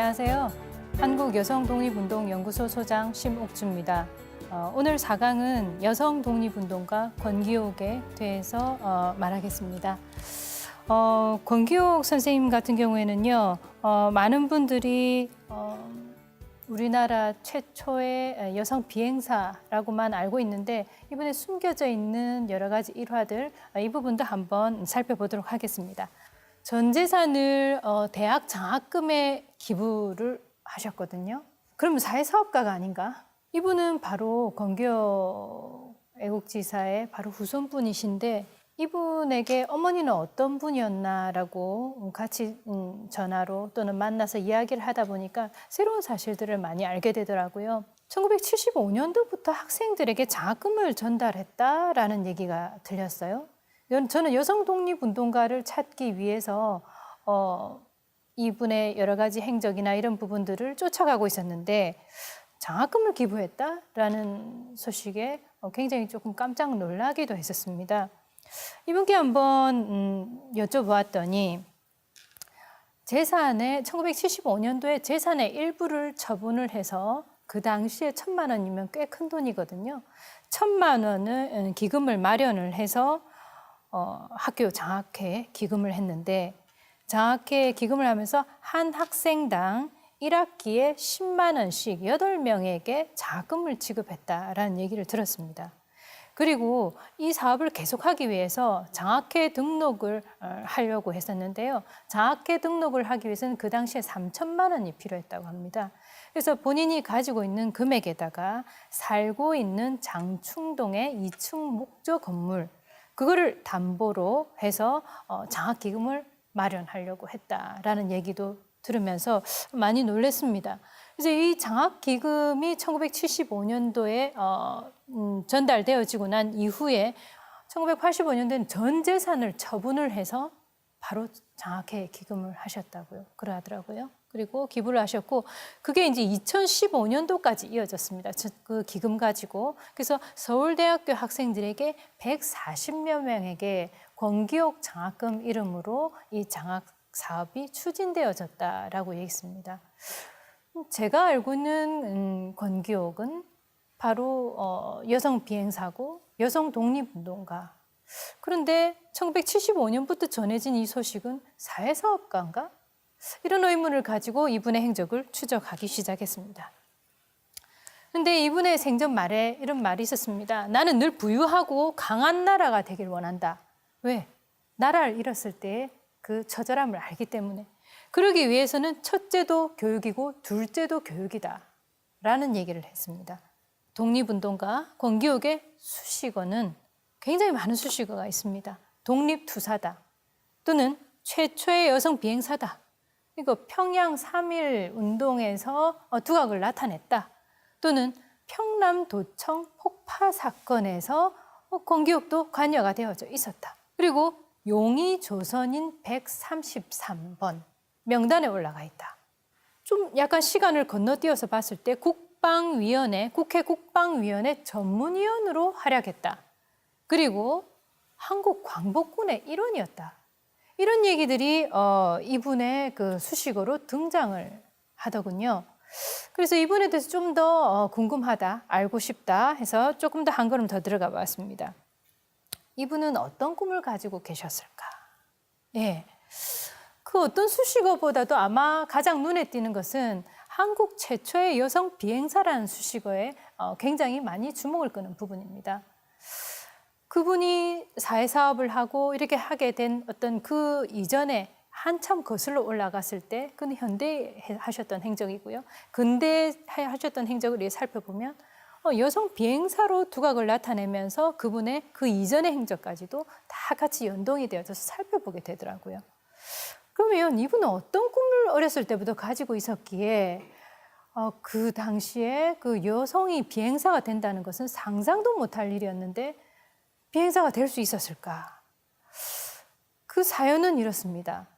안녕하세요. 한국여성독립운동연구소 소장 심옥주입니다. 오늘 4강은 여성독립운동가 권기옥에 대해서 말하겠습니다. 권기옥 선생님 같은 경우에는요, 많은 분들이 우리나라 최초의 여성 비행사라고만 알고 있는데 이번에 숨겨져 있는 여러 가지 일화들, 이 부분도 한번 살펴보도록 하겠습니다. 전 재산을 대학 장학금에 기부를 하셨거든요. 그러면 사회사업가가 아닌가? 이분은 바로 권기옥 애국지사의 바로 후손분이신데 이분에게 어머니는 어떤 분이었나라고 같이 전화로 또는 만나서 이야기를 하다 보니까 새로운 사실들을 많이 알게 되더라고요. 1975년도부터 학생들에게 장학금을 전달했다라는 얘기가 들렸어요. 저는 여성 독립운동가를 찾기 위해서 이분의 여러 가지 행적이나 이런 부분들을 쫓아가고 있었는데 장학금을 기부했다라는 소식에 굉장히 조금 깜짝 놀라기도 했었습니다. 이분께 한번 여쭤보았더니 재산의 1975년도에 재산의 일부를 처분을 해서 그 당시에 1,000만 원이면 꽤 큰 돈이거든요. 1,000만 원을 기금을 마련을 해서 학교 장학회에 기금을 했는데 장학회에 기금을 하면서 한 학생당 1학기에 10만 원씩 8명에게 장학금을 지급했다라는 얘기를 들었습니다. 그리고 이 사업을 계속하기 위해서 장학회 등록을 하려고 했었는데요. 장학회 등록을 하기 위해서는 그 당시에 3,000만 원이 필요했다고 합니다. 그래서 본인이 가지고 있는 금액에다가 살고 있는 장충동의 2층 목조 건물, 그거를 담보로 해서 장학기금을 마련하려고 했다라는 얘기도 들으면서 많이 놀랐습니다. 그래서 이 장학기금이 1975년도에 전달되어지고 난 이후에 1985년도에는 전 재산을 처분을 해서 바로 장학회에 기금을 하셨다고요. 그러더라고요. 그리고 기부를 하셨고 그게 이제 2015년도까지 이어졌습니다. 그 기금 가지고. 그래서 서울대학교 학생들에게 140여 명에게 권기옥 장학금 이름으로 이 장학 사업이 추진되어졌다라고 얘기했습니다. 제가 알고 있는 권기옥은 바로 여성 비행사고 여성 독립운동가. 그런데 1975년부터 전해진 이 소식은 사회사업가인가? 이런 의문을 가지고 이분의 행적을 추적하기 시작했습니다. 그런데 이분의 생전 말에 이런 말이 있었습니다. 나는 늘 부유하고 강한 나라가 되길 원한다. 왜? 나라를 잃었을 때 그 처절함을 알기 때문에. 그러기 위해서는 첫째도 교육이고 둘째도 교육이다. 라는 얘기를 했습니다. 독립운동가 권기옥의 수식어는 굉장히 많은 수식어가 있습니다. 독립투사다. 또는 최초의 여성 비행사다. 이거 평양 3.1 운동에서 두각을 나타냈다. 또는 평남도청 폭파 사건에서 권기옥도 관여가 되어져 있었다. 그리고 용의 조선인 133번 명단에 올라가 있다. 좀 약간 시간을 건너뛰어서 봤을 때 국방위원회, 국회 국방위원회 전문위원으로 활약했다. 그리고 한국 광복군의 일원이었다. 이런 얘기들이 이분의 그 수식어로 등장을 하더군요. 그래서 이분에 대해서 좀 더 궁금하다, 알고 싶다 해서 조금 더 한 걸음 더 들어가 봤습니다. 이분은 어떤 꿈을 가지고 계셨을까? 예, 그 어떤 수식어보다도 아마 가장 눈에 띄는 것은 한국 최초의 여성 비행사라는 수식어에 굉장히 많이 주목을 끄는 부분입니다. 그분이 사회사업을 하고 이렇게 하게 된 어떤 그 이전에 한참 거슬러 올라갔을 때 그는 현대에 하셨던 행적이고요. 근대에 하셨던 행적을 살펴보면 여성 비행사로 두각을 나타내면서 그분의 그 이전의 행적까지도 다 같이 연동이 되어져서 살펴보게 되더라고요. 그러면 이분은 어떤 꿈을 어렸을 때부터 가지고 있었기에 그 당시에 그 여성이 비행사가 된다는 것은 상상도 못할 일이었는데 비행사가 될 수 있었을까? 그 사연은 이렇습니다.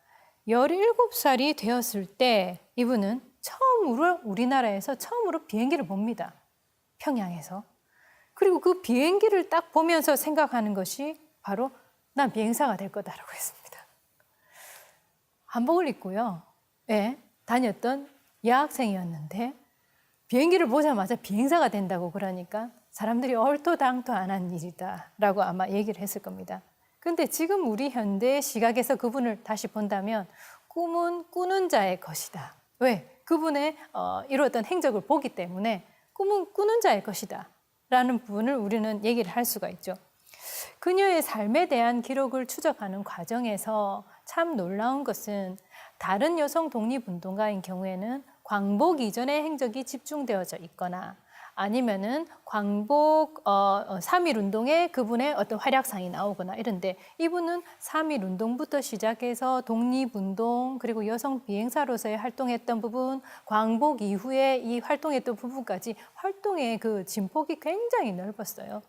17살이 되었을 때 이분은 처음으로 우리나라에서 처음으로 비행기를 봅니다. 평양에서. 그리고 그 비행기를 딱 보면서 생각하는 것이 바로 난 비행사가 될 거다라고 했습니다. 한복을 입고요. 예, 다녔던 여학생이었는데 비행기를 보자마자 비행사가 된다고 그러니까 사람들이 얼토당토 안 한 일이다라고 아마 얘기를 했을 겁니다. 근데 지금 우리 현대 시각에서 그분을 다시 본다면 꿈은 꾸는 자의 것이다. 왜? 그분의 이루었던 행적을 보기 때문에 꿈은 꾸는 자의 것이다 라는 부분을 우리는 얘기를 할 수가 있죠. 그녀의 삶에 대한 기록을 추적하는 과정에서 참 놀라운 것은 다른 여성 독립운동가인 경우에는 광복 이전의 행적이 집중되어져 있거나 아니면은 광복 3.1 운동에 그분의 어떤 활약상이 나오거나 이런데 이분은 3.1 운동부터 시작해서 독립운동 그리고 여성 비행사로서의 활동했던 부분, 광복 이후에 이 활동했던 부분까지 활동의 그 진폭이 굉장히 넓었어요.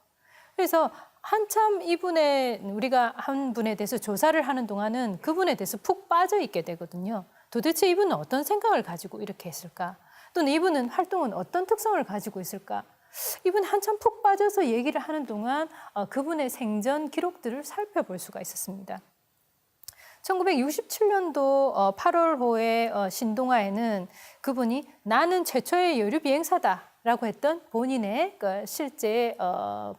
그래서 한참 이분의 우리가 한 분에 대해서 조사를 하는 동안은 그분에 대해서 푹 빠져 있게 되거든요. 도대체 이분은 어떤 생각을 가지고 이렇게 했을까? 또는 이분은 활동은 어떤 특성을 가지고 있을까? 이분 한참 푹 빠져서 얘기를 하는 동안 그분의 생전 기록들을 살펴볼 수가 있었습니다. 1967년도 8월호의 신동아에는 그분이 나는 최초의 여류 비행사다라고 했던 본인의 실제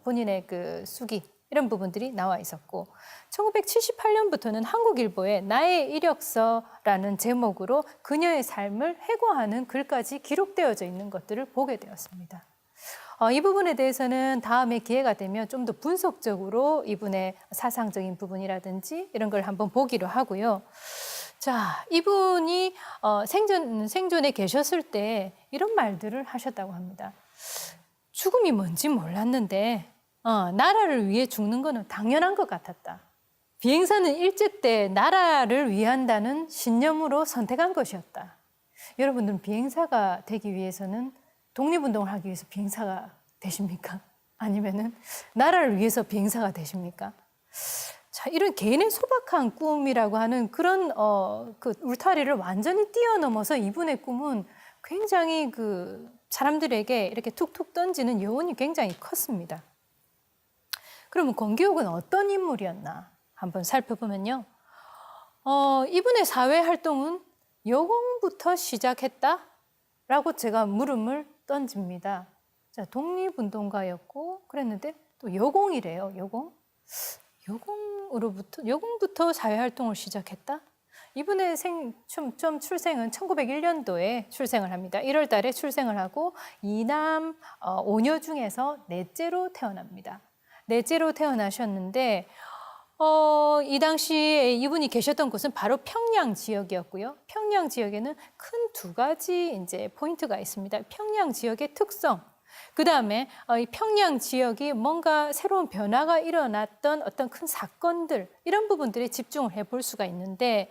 본인의 그 수기 이런 부분들이 나와 있었고 1978년부터는 한국일보에 나의 이력서라는 제목으로 그녀의 삶을 회고하는 글까지 기록되어져 있는 것들을 보게 되었습니다. 이 부분에 대해서는 다음에 기회가 되면 좀 더 분석적으로 이분의 사상적인 부분이라든지 이런 걸 한번 보기로 하고요. 자, 이분이 생존에 계셨을 때 이런 말들을 하셨다고 합니다. 죽음이 뭔지 몰랐는데 나라를 위해 죽는 거는 당연한 것 같았다. 비행사는 일제 때 나라를 위한다는 신념으로 선택한 것이었다. 여러분들은 비행사가 되기 위해서는 독립운동을 하기 위해서 비행사가 되십니까? 아니면은 나라를 위해서 비행사가 되십니까? 자, 이런 개인의 소박한 꿈이라고 하는 그런 그 울타리를 완전히 뛰어넘어서 이분의 꿈은 굉장히 그 사람들에게 이렇게 툭툭 던지는 여운이 굉장히 컸습니다. 그러면 권기옥은 어떤 인물이었나 한번 살펴보면요. 이분의 사회 활동은 여공부터 시작했다라고 제가 물음을 던집니다. 자, 독립운동가였고 그랬는데 또 여공이래요. 여공부터 사회활동을 시작했다? 이분의 출생은 1901년도에 출생을 합니다. 1월 달에 출생을 하고 이남 5녀 중에서 넷째로 태어납니다. 넷째로 태어나셨는데 이 당시에 이분이 계셨던 곳은 바로 평양 지역이었고요. 평양 지역에는 큰 두 가지 이제 포인트가 있습니다. 평양 지역의 특성, 그 다음에 이 평양 지역이 뭔가 새로운 변화가 일어났던 어떤 큰 사건들 이런 부분들에 집중을 해볼 수가 있는데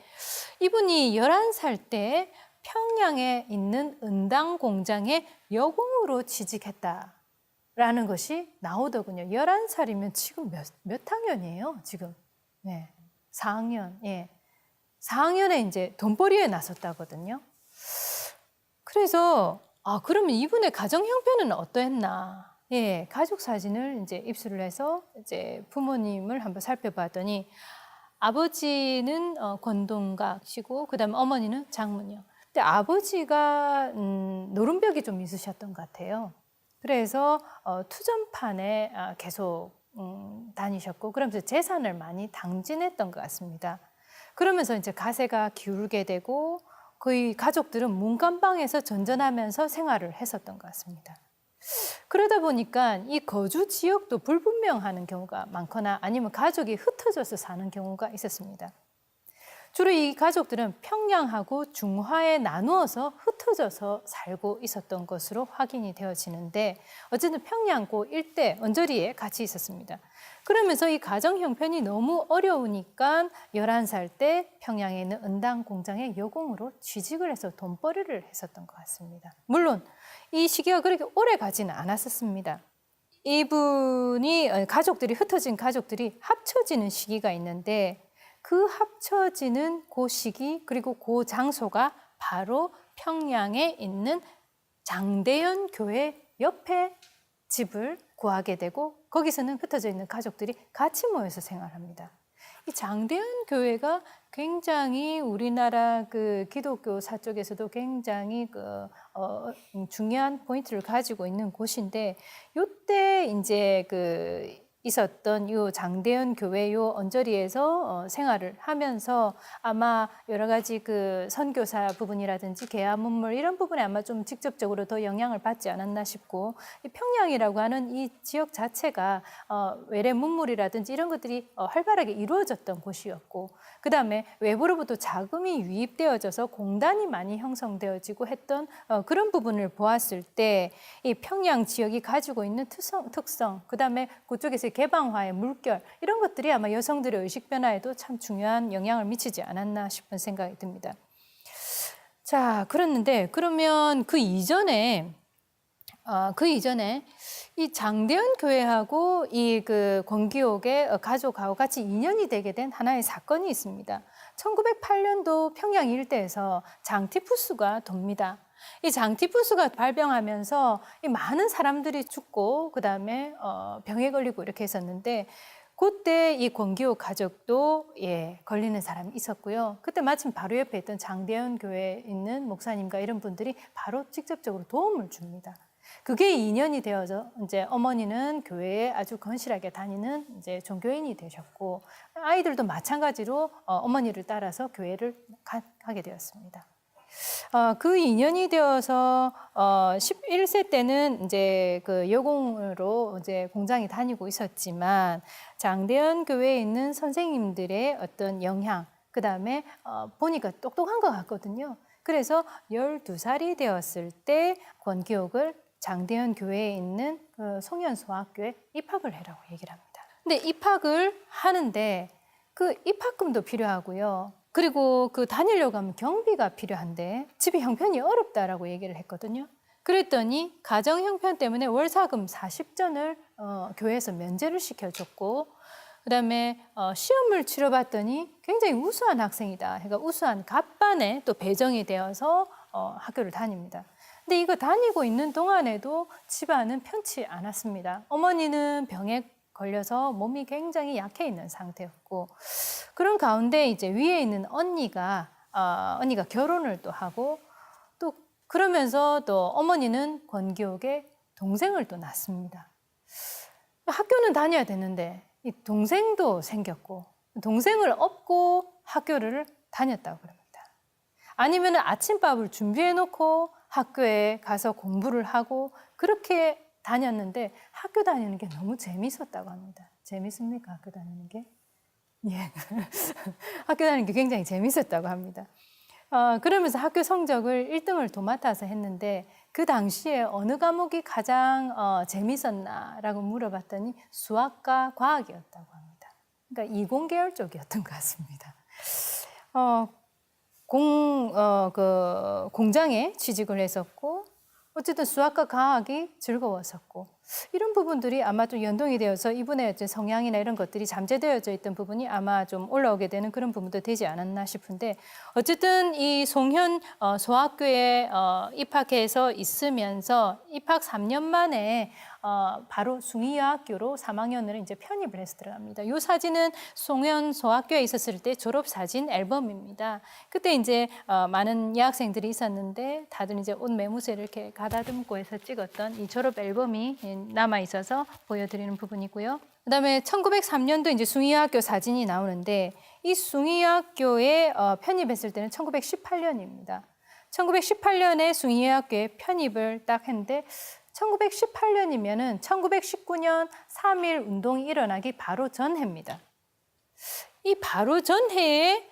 이분이 11살 때 평양에 있는 은당 공장에 여공으로 취직했다라는 것이 나오더군요. 11살이면 지금 몇 학년이에요? 지금 네, 4학년. 예. 4학년에 이제 돈벌이에 나섰다거든요. 그래서 그러면 이분의 가정 형편은 어떠했나? 예, 가족 사진을 이제 입수를 해서 이제 부모님을 한번 살펴봤더니 아버지는 권동각이시고 그다음에 어머니는 장문이요. 근데 아버지가 노름벽이 좀 있으셨던 것 같아요. 그래서 투전판에 계속 다니셨고 그러면서 재산을 많이 당진했던 것 같습니다. 그러면서 이제 가세가 기울게 되고 거의 가족들은 문간방에서 전전하면서 생활을 했었던 것 같습니다. 그러다 보니까 이 거주 지역도 불분명한 경우가 많거나 아니면 가족이 흩어져서 사는 경우가 있었습니다. 주로 이 가족들은 평양하고 중화에 나누어서 흩어져서 살고 있었던 것으로 확인이 되어지는데 어쨌든 평양고 일대 언저리에 같이 있었습니다. 그러면서 이 가정 형편이 너무 어려우니까 11살 때 평양에 있는 은당 공장에 여공으로 취직을 해서 돈벌이를 했었던 것 같습니다. 물론 이 시기가 그렇게 오래 가지는 않았었습니다. 이분이 흩어진 가족들이 합쳐지는 시기가 있는데 그 합쳐지는 그 시기 그리고 그 장소가 바로 평양에 있는 장대연 교회 옆에 집을 구하게 되고 거기서는 흩어져 있는 가족들이 같이 모여서 생활합니다. 이 장대연 교회가 굉장히 우리나라 그 기독교사 쪽에서도 굉장히 중요한 포인트를 가지고 있는 곳인데, 요때 이제 있었던 요 장대현 교회 요 언저리에서 생활을 하면서 아마 여러 가지 그 선교사 부분이라든지 계화 문물 이런 부분에 아마 좀 직접적으로 더 영향을 받지 않았나 싶고, 이 평양이라고 하는 이 지역 자체가 외래 문물이라든지 이런 것들이 활발하게 이루어졌던 곳이었고, 그다음에 외부로부터 자금이 유입되어져서 공단이 많이 형성되어지고 했던 그런 부분을 보았을 때 이 평양 지역이 가지고 있는 특성, 그다음에 그쪽에서 개방화의 물결 이런 것들이 아마 여성들의 의식 변화에도 참 중요한 영향을 미치지 않았나 싶은 생각이 듭니다. 자, 그러면 그 이전에 이 장대현 교회하고 이 권기옥의 가족하고 같이 인연이 되게 된 하나의 사건이 있습니다. 1908년도 평양 일대에서 장티푸스가 돕니다. 이 장티푸스가 발병하면서 이 많은 사람들이 죽고 그다음에 병에 걸리고 이렇게 했었는데, 그때 이 권기옥 가족도 걸리는 사람이 있었고요. 그때 마침 바로 옆에 있던 장대현 교회에 있는 목사님과 이런 분들이 바로 직접적으로 도움을 줍니다. 그게 인연이 되어서 이제 어머니는 교회에 아주 건실하게 다니는 이제 종교인이 되셨고, 아이들도 마찬가지로 어머니를 따라서 교회를 가게 되었습니다. 그 인연이 되어서 11세 때는 이제 여공으로 이제 공장에 다니고 있었지만, 장대현 교회에 있는 선생님들의 어떤 영향, 그 다음에 보니까 똑똑한 것 같거든요. 그래서 12살이 되었을 때 권기옥을 장대현 교회에 있는 송현소학교에 입학을 해라고 얘기를 합니다. 근데 입학을 하는데 그 입학금도 필요하고요. 그리고 다니려고 하면 경비가 필요한데 집이 형편이 어렵다라고 얘기를 했거든요. 그랬더니 가정 형편 때문에 월사금 40전을 교회에서 면제를 시켜줬고, 그다음에 시험을 치러봤더니 굉장히 우수한 학생이다. 그러니까 우수한 갑반에 또 배정이 되어서 학교를 다닙니다. 근데 이거 다니고 있는 동안에도 집안은 편치 않았습니다. 어머니는 병에 걸려서 몸이 굉장히 약해 있는 상태였고, 그런 가운데 이제 위에 있는 언니가 결혼을 또 하고, 또 그러면서 또 어머니는 권기옥의 동생을 또 낳습니다. 학교는 다녀야 되는데 이 동생도 생겼고, 동생을 업고 학교를 다녔다고 그럽니다. 아니면 아침밥을 준비해 놓고 학교에 가서 공부를 하고 그렇게 다녔는데, 학교 다니는 게 너무 재밌었다고 합니다. 재밌습니까? 학교 다니는 게? 예. 학교 다니는 게 굉장히 재밌었다고 합니다. 그러면서 학교 성적을 1등을 도맡아서 했는데, 그 당시에 어느 과목이 가장 재밌었나라고 물어봤더니 수학과 과학이었다고 합니다. 그러니까 이공계열 쪽이었던 것 같습니다. 공장에 취직을 했었고, 어쨌든 수학과 과학이 즐거웠었고, 이런 부분들이 아마 좀 연동이 되어서 이분의 성향이나 이런 것들이 잠재되어져 있던 부분이 아마 좀 올라오게 되는 그런 부분도 되지 않았나 싶은데, 어쨌든 이 송현 소학교에 입학해서 있으면서 입학 3년 만에 바로 숭의여학교로 3학년으로 이제 편입을 해서 들어갑니다. 이 사진은 송현 소학교에 있었을 때 졸업 사진 앨범입니다. 그때 이제 많은 여학생들이 있었는데 다들 이제 옷 매무새를 이렇게 가다듬고 해서 찍었던 이 졸업 앨범이 남아 있어서 보여드리는 부분이고요. 그다음에 1903년도 이제 숭의여학교 사진이 나오는데, 이 숭의여학교에 편입했을 때는 1918년입니다. 1918년에 숭의여학교에 편입을 딱 했는데, 1918년이면은 1919년 3.1 운동이 일어나기 바로 전해입니다. 이 바로 전해에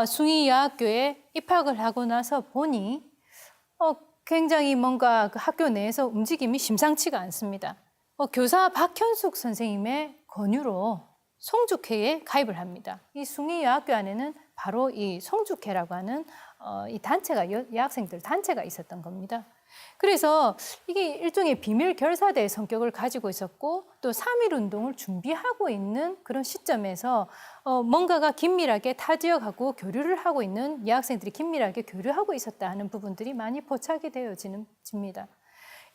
숭의여학교에 입학을 하고 나서 보니 굉장히 뭔가 그 학교 내에서 움직임이 심상치가 않습니다. 교사 박현숙 선생님의 권유로 송죽회에 가입을 합니다. 이 숭의여학교 안에는 바로 이 송죽회라고 하는 이 단체가, 여학생들 단체가 있었던 겁니다. 그래서 이게 일종의 비밀 결사대의 성격을 가지고 있었고, 또 3.1 운동을 준비하고 있는 그런 시점에서 뭔가가 긴밀하게 타 지역하고 교류를 하고 있는 여학생들이 긴밀하게 교류하고 있었다 하는 부분들이 많이 포착이 되어집니다.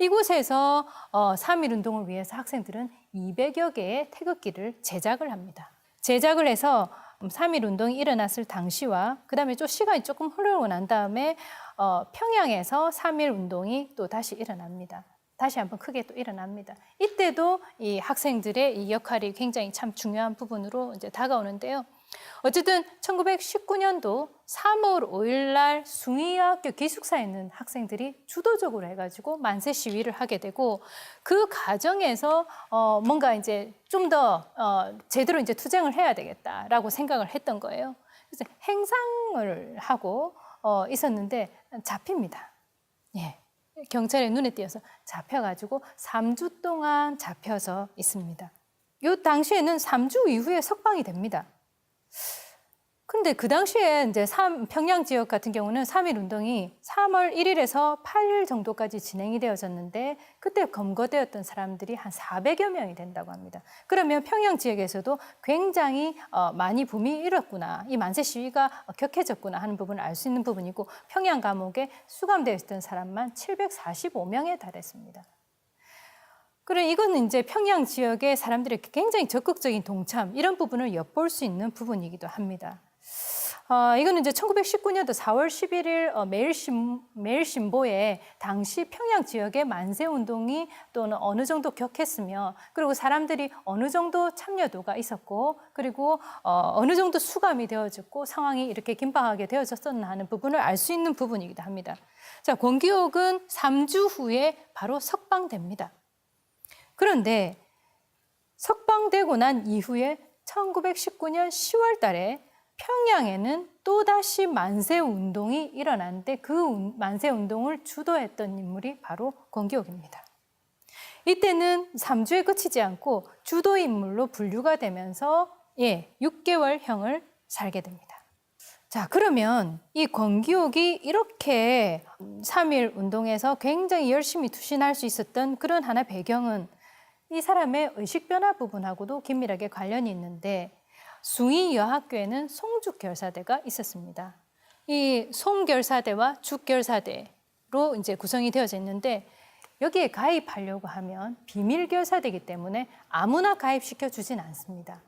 이곳에서 3.1 운동을 위해서 학생들은 200여 개의 태극기를 제작을 합니다. 제작을 해서 3.1 운동이 일어났을 당시와 그다음에 좀 시간이 조금 흐르고 난 다음에 평양에서 3.1 운동이 또 다시 일어납니다. 다시 한번 크게 또 일어납니다. 이때도 이 학생들의 이 역할이 굉장히 참 중요한 부분으로 이제 다가오는데요. 어쨌든 1919년도 3월 5일 날 숭의여학교 기숙사에 있는 학생들이 주도적으로 해가지고 만세 시위를 하게 되고 그 과정에서 뭔가 이제 좀 더 제대로 이제 투쟁을 해야 되겠다라고 생각을 했던 거예요. 그래서 행상을 하고 있었는데 잡힙니다. 예. 경찰의 눈에 띄어서 잡혀가지고 3주 동안 잡혀서 있습니다. 이 당시에는 3주 이후에 석방이 됩니다. 근데 그 당시에 이제 평양 지역 같은 경우는 3.1 운동이 3월 1일에서 8일 정도까지 진행이 되어졌는데 그때 검거되었던 사람들이 한 400여 명이 된다고 합니다. 그러면 평양 지역에서도 굉장히 많이 붐이 일었구나. 이 만세 시위가 격해졌구나 하는 부분을 알 수 있는 부분이고 평양 감옥에 수감되어 있었던 사람만 745명에 달했습니다. 그리고 이거는 이제 평양 지역의 사람들의 굉장히 적극적인 동참 이런 부분을 엿볼 수 있는 부분이기도 합니다. 이거는 이제 1919년도 4월 11일 매일신보에 당시 평양 지역의 만세운동이 또는 어느 정도 격했으며 그리고 사람들이 어느 정도 참여도가 있었고 그리고 어느 정도 수감이 되어졌고 상황이 이렇게 긴박하게 되어졌었나 하는 부분을 알 수 있는 부분이기도 합니다. 자, 권기옥은 3주 후에 바로 석방됩니다. 그런데 석방되고 난 이후에 1919년 10월 달에 평양에는 또다시 만세운동이 일어났는데 그 만세운동을 주도했던 인물이 바로 권기옥입니다. 이때는 3주에 그치지 않고 주도인물로 분류가 되면서 6개월형을 살게 됩니다. 자, 그러면 이 권기옥이 이렇게 3.1 운동에서 굉장히 열심히 투신할 수 있었던 그런 하나의 배경은 이 사람의 의식변화 부분하고도 긴밀하게 관련이 있는데 숭의여학교에는 송죽결사대가 있었습니다. 이 송결사대와 죽결사대로 이제 구성이 되어져 있는데 여기에 가입하려고 하면 비밀결사대이기 때문에 아무나 가입시켜 주진 않습니다.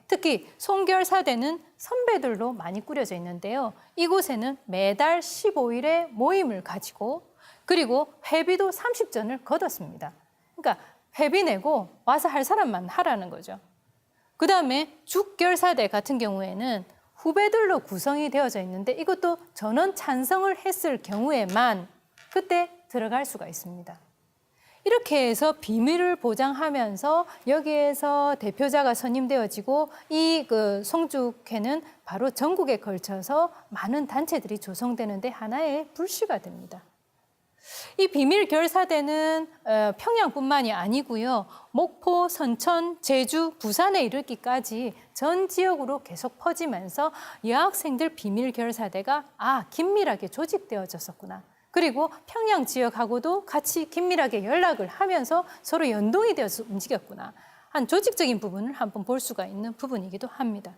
특히 송결사대는 선배들로 많이 꾸려져 있는데요. 이곳에는 매달 15일에 모임을 가지고 그리고 회비도 30전을 걷었습니다. 그러니까 회비 내고 와서 할 사람만 하라는 거죠. 그 다음에 죽결사대 같은 경우에는 후배들로 구성이 되어져 있는데 이것도 전원 찬성을 했을 경우에만 그때 들어갈 수가 있습니다. 이렇게 해서 비밀을 보장하면서 여기에서 대표자가 선임되어지고 이 송죽회는 바로 전국에 걸쳐서 많은 단체들이 조성되는데 하나의 불씨가 됩니다. 이 비밀결사대는 평양뿐만이 아니고요. 목포, 선천, 제주, 부산에 이르기까지 전 지역으로 계속 퍼지면서 여학생들 비밀결사대가 긴밀하게 조직되어졌었구나. 그리고 평양 지역하고도 같이 긴밀하게 연락을 하면서 서로 연동이 되어서 움직였구나. 한 조직적인 부분을 한번 볼 수가 있는 부분이기도 합니다.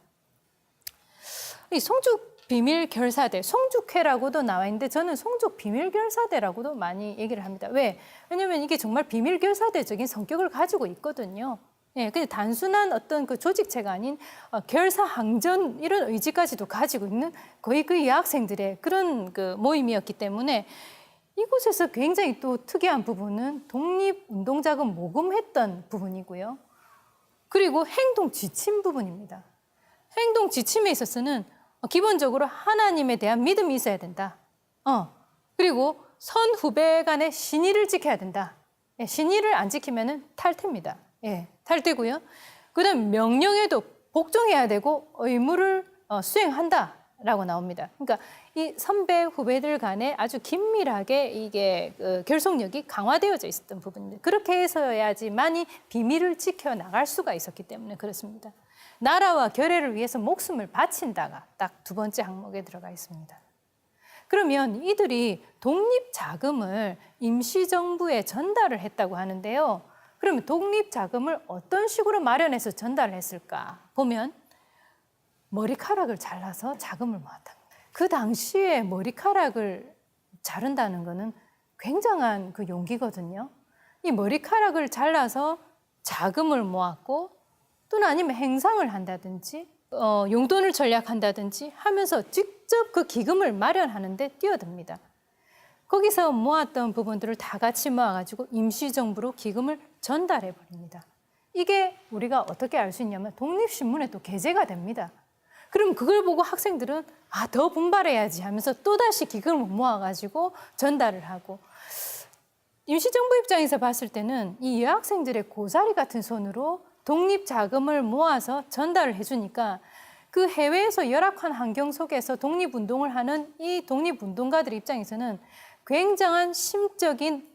이 송죽 비밀결사대, 송죽회라고도 나와 있는데 저는 송죽 비밀결사대라고도 많이 얘기를 합니다. 왜? 왜냐하면 이게 정말 비밀결사대적인 성격을 가지고 있거든요. 근데 단순한 어떤 그 조직체가 아닌 결사항전 이런 의지까지도 가지고 있는 거의 그 여학생들의 그런 그 모임이었기 때문에 이곳에서 굉장히 또 특이한 부분은 독립운동자금 모금했던 부분이고요. 그리고 행동 지침 부분입니다. 행동 지침에 있어서는 기본적으로 하나님에 대한 믿음이 있어야 된다. 그리고 선후배 간의 신의를 지켜야 된다. 신의를 안 지키면 탈퇴입니다. 탈퇴고요. 그다음 명령에도 복종해야 되고 의무를 수행한다라고 나옵니다. 그러니까 이 선배 후배들 간에 아주 긴밀하게 이게 결속력이 강화되어져 있었던 부분입니다. 그렇게 해서야지만이 비밀을 지켜 나갈 수가 있었기 때문에 그렇습니다. 나라와 결의를 위해서 목숨을 바친다가 딱 두 번째 항목에 들어가 있습니다. 그러면 이들이 독립자금을 임시정부에 전달을 했다고 하는데요. 그러면 독립자금을 어떤 식으로 마련해서 전달을 했을까 보면 머리카락을 잘라서 자금을 모았다. 그 당시에 머리카락을 자른다는 것은 굉장한 그 용기거든요. 이 머리카락을 잘라서 자금을 모았고 또는 아니면 행상을 한다든지 용돈을 전략한다든지 하면서 직접 그 기금을 마련하는 데 뛰어듭니다. 거기서 모았던 부분들을 다 같이 모아가지고 임시정부로 기금을 전달해 버립니다. 이게 우리가 어떻게 알 수 있냐면 독립신문에 또 게재가 됩니다. 그럼 그걸 보고 학생들은 더 분발해야지 하면서 또다시 기금을 모아가지고 전달을 하고, 임시정부 입장에서 봤을 때는 이 여학생들의 고사리 같은 손으로 독립자금을 모아서 전달을 해주니까 그 해외에서 열악한 환경 속에서 독립운동을 하는 이 독립운동가들 입장에서는 굉장한 심적인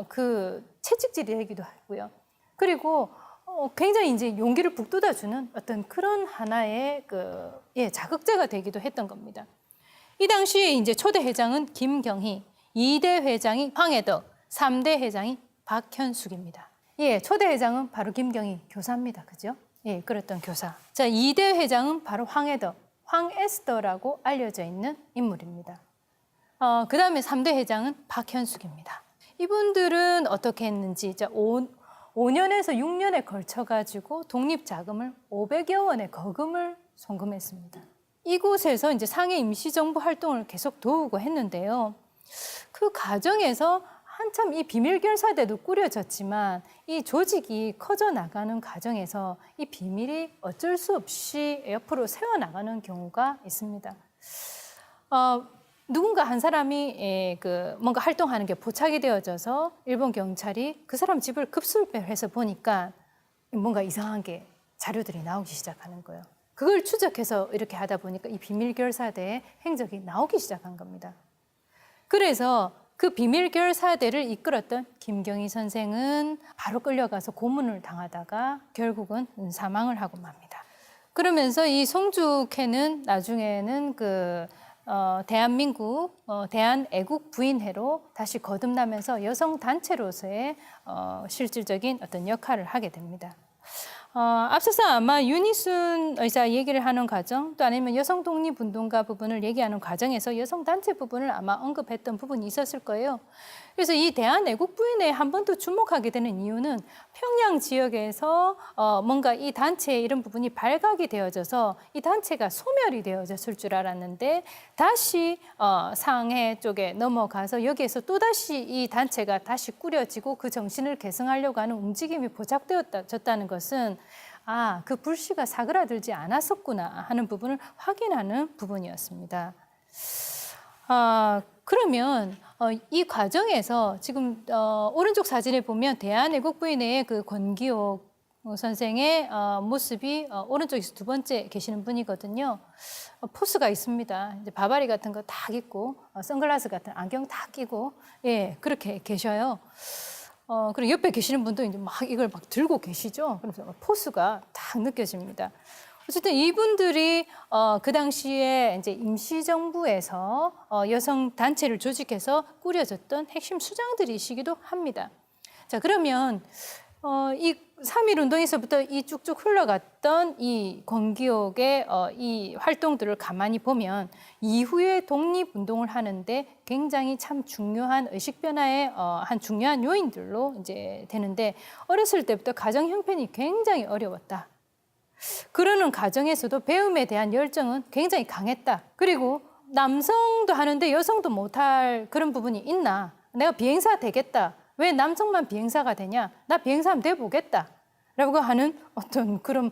그 채찍질이 되기도 하고요. 그리고 굉장히 이제 용기를 북돋아주는 어떤 그런 하나의 자극제가 되기도 했던 겁니다. 이 당시에 이제 초대 회장은 김경희, 2대 회장이 황해덕, 3대 회장이 박현숙입니다. 초대 회장은 바로 김경희 교사입니다. 그죠? 그랬던 교사. 자, 2대 회장은 바로 황해덕, 황에스더라고 알려져 있는 인물입니다. 그 다음에 3대 회장은 박현숙입니다. 이분들은 어떻게 했는지 5년에서 6년에 걸쳐가지고 독립자금을 500여 원의 거금을 송금했습니다. 이곳에서 이제 상해 임시정부 활동을 계속 도우고 했는데요. 그 과정에서 한참 이 비밀결사대도 꾸려졌지만 이 조직이 커져 나가는 과정에서 이 비밀이 어쩔 수 없이 옆으로 새어나가는 경우가 있습니다. 누군가 한 사람이 뭔가 활동하는 게 포착이 되어져서 일본 경찰이 그 사람 집을 급수배해서 보니까 뭔가 이상한 게 자료들이 나오기 시작하는 거예요. 그걸 추적해서 이렇게 하다 보니까 이 비밀결사대의 행적이 나오기 시작한 겁니다. 그래서 그 비밀결사대를 이끌었던 김경희 선생은 바로 끌려가서 고문을 당하다가 결국은 사망을 하고 맙니다. 그러면서 이 송죽회는 나중에는 대한민국 대한애국 부인회로 다시 거듭나면서 여성 단체로서의 실질적인 어떤 역할을 하게 됩니다. 앞서서 아마 윤희순 의사 얘기를 하는 과정, 또 아니면 여성 독립운동가 부분을 얘기하는 과정에서 여성 단체 부분을 아마 언급했던 부분이 있었을 거예요. 그래서 이 대한애국부인회에 한 번 더 주목하게 되는 이유는 평양 지역에서 뭔가 이 단체의 이런 부분이 발각이 되어져서 이 단체가 소멸이 되어졌을 줄 알았는데 다시 상해 쪽에 넘어가서 여기에서 또다시 이 단체가 다시 꾸려지고 그 정신을 계승하려고 하는 움직임이 포착되어졌다는 것은 그 불씨가 사그라들지 않았었구나 하는 부분을 확인하는 부분이었습니다. 그러면 이 과정에서 지금 오른쪽 사진에 보면 대한애국부인회의 그 권기옥 선생의 모습이 오른쪽에서 두 번째 계시는 분이거든요. 포스가 있습니다. 이제 바바리 같은 거 딱 입고 선글라스 같은 안경 딱 끼고 그렇게 계셔요. 그리고 옆에 계시는 분도 이제 막 이걸 막 들고 계시죠. 그래서 포스가 딱 느껴집니다. 어쨌든 이분들이 그 당시에 이제 임시정부에서 여성 단체를 조직해서 꾸려졌던 핵심 수장들이시기도 합니다. 자, 그러면 이 3.1 운동에서부터 이 쭉쭉 흘러갔던 이 권기옥의 이 활동들을 가만히 보면 이후에 독립운동을 하는데 굉장히 참 중요한 의식 변화의 한 중요한 요인들로 이제 되는데, 어렸을 때부터 가정 형편이 굉장히 어려웠다. 그러는 가정에서도 배움에 대한 열정은 굉장히 강했다. 그리고 남성도 하는데 여성도 못할 그런 부분이 있나? 내가 비행사 되겠다. 왜 남성만 비행사가 되냐? 나 비행사 한번 돼보겠다. 라고 하는 어떤 그런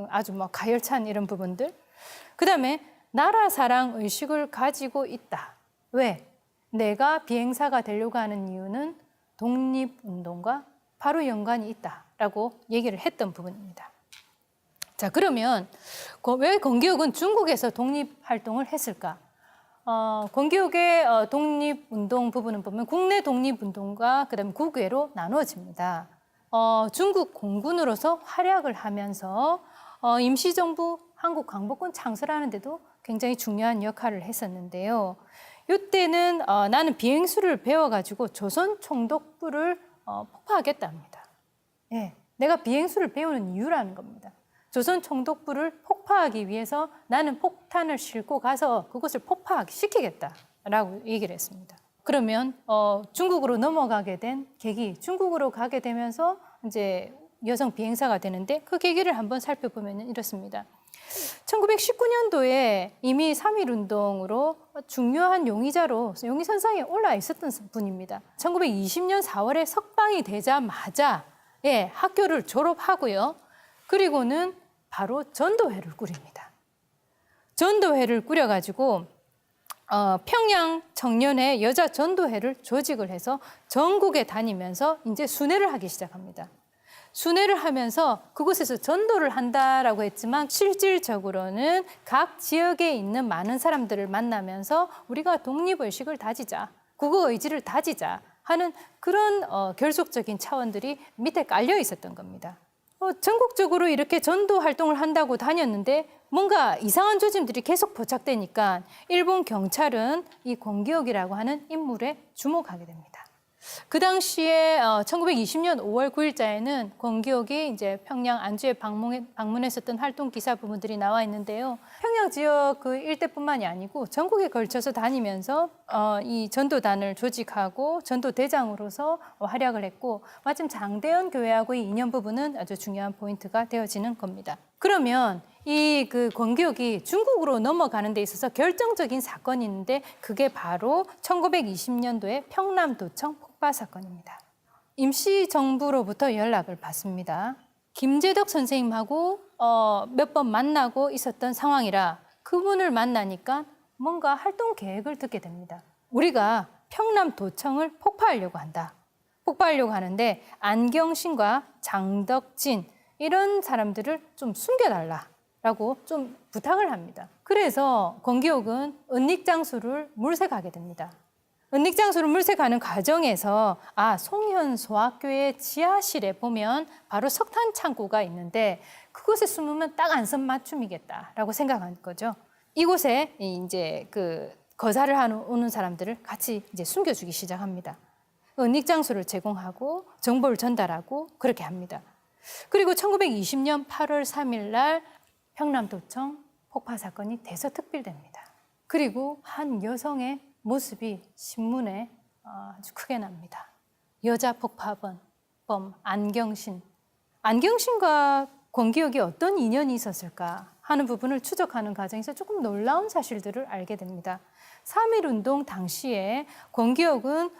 아주 막 가열찬 이런 부분들. 그 다음에 나라 사랑 의식을 가지고 있다. 왜? 내가 비행사가 되려고 하는 이유는 독립운동과 바로 연관이 있다라고 얘기를 했던 부분입니다. 자, 그러면 왜 권기옥은 중국에서 독립활동을 했을까? 권기옥의 독립운동 부분은 보면 국내 독립운동과 그다음에 국외로 나누어집니다. 중국 공군으로서 활약을 하면서 임시정부 한국 광복군 창설하는 데도 굉장히 중요한 역할을 했었는데요. 이때는 나는 비행수를 배워가지고 조선 총독부를 폭파하겠답니다. 내가 비행수를 배우는 이유라는 겁니다. 조선 총독부를 폭파하기 위해서 나는 폭탄을 싣고 가서 그곳을 폭파시키겠다라고 얘기를 했습니다. 그러면 중국으로 넘어가게 된 계기, 중국으로 가게 되면서 이제 여성 비행사가 되는데 그 계기를 한번 살펴보면 이렇습니다. 1919년도에 이미 3.1 운동으로 중요한 용의자로 용의선상에 올라 있었던 분입니다. 1920년 4월에 석방이 되자마자 학교를 졸업하고요. 그리고는 바로 전도회를 꾸립니다. 전도회를 꾸려가지고 평양 청년회 여자 전도회를 조직을 해서 전국에 다니면서 이제 순회를 하기 시작합니다. 순회를 하면서 그곳에서 전도를 한다라고 했지만 실질적으로는 각 지역에 있는 많은 사람들을 만나면서 우리가 독립의식을 다지자, 국어의지를 다지자 하는 그런 결속적인 차원들이 밑에 깔려 있었던 겁니다. 전국적으로 이렇게 전도 활동을 한다고 다녔는데 뭔가 이상한 조짐들이 계속 포착되니까 일본 경찰은 이 권기옥이라고 하는 인물에 주목하게 됩니다. 그 당시에 1920년 5월 9일자에는 권기옥이 이제 평양 안주에 방문했었던 활동 기사 부분들이 나와 있는데요. 평양 지역 그 일대뿐만이 아니고 전국에 걸쳐서 다니면서 이 전도단을 조직하고 전도대장으로서 활약을 했고 마침 장대현 교회하고의 인연 부분은 아주 중요한 포인트가 되어지는 겁니다. 그러면 이 그 권기옥이 중국으로 넘어가는 데 있어서 결정적인 사건이 있는데 그게 바로 1920년도에 평남도청 폭파 사건입니다. 임시정부로부터 연락을 받습니다. 김재덕 선생님하고 몇 번 만나고 있었던 상황이라 그분을 만나니까 뭔가 활동 계획을 듣게 됩니다. 우리가 평남도청을 폭파하려고 한다. 폭파하려고 하는데 안경신과 장덕진 이런 사람들을 좀 숨겨달라라고 좀 부탁을 합니다. 그래서 권기옥은 은닉장수를 물색하게 됩니다. 은닉장수를 물색하는 과정에서 송현소학교의 지하실에 보면 바로 석탄 창고가 있는데 그곳에 숨으면 딱 안성맞춤이겠다라고 생각한 거죠. 이곳에 이제 그 거사를 오는 사람들을 같이 이제 숨겨주기 시작합니다. 은닉장수를 제공하고 정보를 전달하고 그렇게 합니다. 그리고 1920년 8월 3일 날 평남도청 폭파 사건이 대서특필됩니다. 그리고 한 여성의 모습이 신문에 아주 크게 납니다. 여자 폭파범 안경신. 안경신과 권기옥이 어떤 인연이 있었을까 하는 부분을 추적하는 과정에서 조금 놀라운 사실들을 알게 됩니다. 3.1 운동 당시에 권기옥은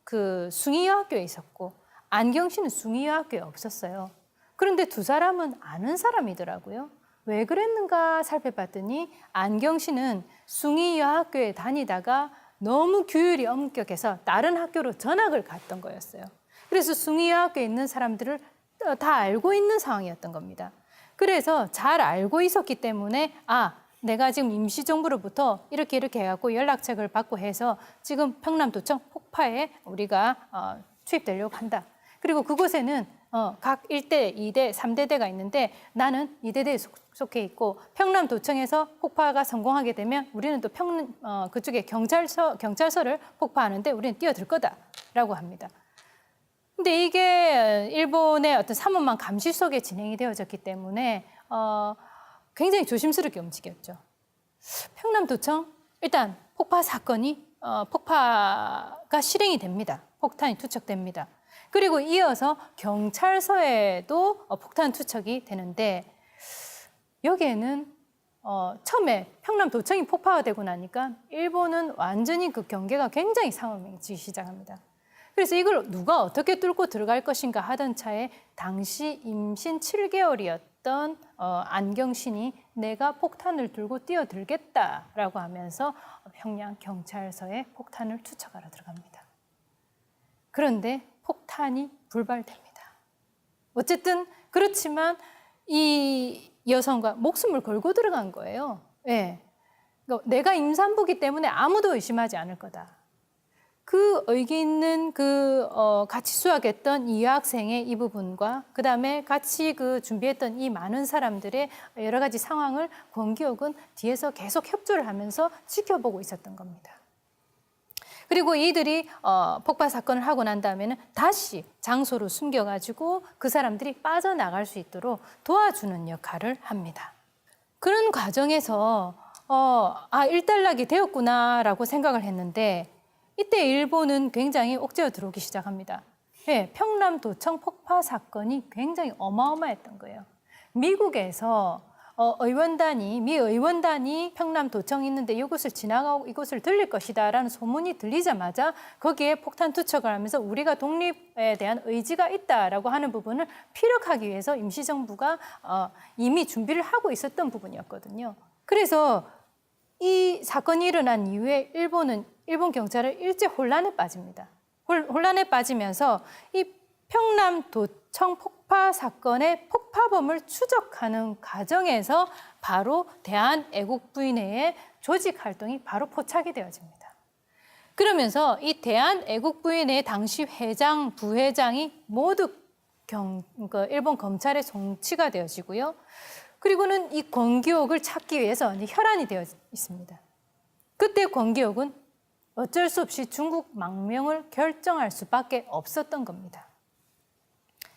그 숭의여학교에 있었고 안경신은 숭의여학교에 없었어요. 그런데 두 사람은 아는 사람이더라고요. 왜 그랬는가 살펴봤더니 안경신은 숭의여학교에 다니다가 너무 규율이 엄격해서 다른 학교로 전학을 갔던 거였어요. 그래서 숭의여학교에 있는 사람들을 다 알고 있는 상황이었던 겁니다. 그래서 잘 알고 있었기 때문에 내가 지금 임시정부로부터 이렇게 해갖고 연락책을 받고 해서 지금 평남도청 폭파에 우리가 투입되려고 한다. 그리고 그곳에는 각 1대, 2대, 3대대가 있는데 나는 2대대에 속해 있고 평남도청에서 폭파가 성공하게 되면 우리는 또 그쪽에 경찰서를 폭파하는데 우리는 뛰어들 거다라고 합니다. 근데 이게 일본의 어떤 삼엄한 감시 속에 진행이 되어졌기 때문에 굉장히 조심스럽게 움직였죠. 평남도청 일단 폭파 사건이 폭파가 실행이 됩니다. 폭탄이 투척됩니다. 그리고 이어서 경찰서에도 폭탄 투척이 되는데 여기에는 처음에 평남도청이 폭파가 되고 나니까 일본은 완전히 그 경계가 굉장히 상엄해지기 시작합니다. 그래서 이걸 누가 어떻게 뚫고 들어갈 것인가 하던 차에 당시 임신 7개월이었던 안경신이 내가 폭탄을 들고 뛰어들겠다라고 하면서 평양 경찰서에 폭탄을 투척하러 들어갑니다. 그런데 폭탄이 불발됩니다. 어쨌든 그렇지만 이 여성과 목숨을 걸고 들어간 거예요. 내가 임산부기 때문에 아무도 의심하지 않을 거다. 그 의기 있는 같이 수학했던 이 여학생의 이 부분과 그다음에 같이 준비했던 이 많은 사람들의 여러 가지 상황을 권기옥은 뒤에서 계속 협조를 하면서 지켜보고 있었던 겁니다. 그리고 이들이 폭파 사건을 하고 난 다음에는 다시 장소로 숨겨가지고 그 사람들이 빠져나갈 수 있도록 도와주는 역할을 합니다. 그런 과정에서 일단락이 되었구나라고 생각을 했는데 이때 일본은 굉장히 옥죄어 들어오기 시작합니다. 평남도청 폭파 사건이 굉장히 어마어마했던 거예요. 미국에서 미 의원단이 평남도청이 있는데 이곳을 지나가고 이곳을 들릴 것이다라는 소문이 들리자마자 거기에 폭탄 투척을 하면서 우리가 독립에 대한 의지가 있다라고 하는 부분을 피력하기 위해서 임시정부가 이미 준비를 하고 있었던 부분이었거든요. 그래서 이 사건이 일어난 이후에 일본 경찰은 일제 혼란에 빠집니다. 혼란에 빠지면서 이 평남도청 폭파 사건의 폭파범을 추적하는 과정에서 바로 대한애국부인회의 조직 활동이 바로 포착이 되어집니다. 그러면서 이 대한애국부인회의 당시 회장, 부회장이 모두 일본 검찰에 송치가 되어지고요. 그리고는 이 권기옥을 찾기 위해서 혈안이 되어 있습니다. 그때 권기옥은 어쩔 수 없이 중국 망명을 결정할 수밖에 없었던 겁니다.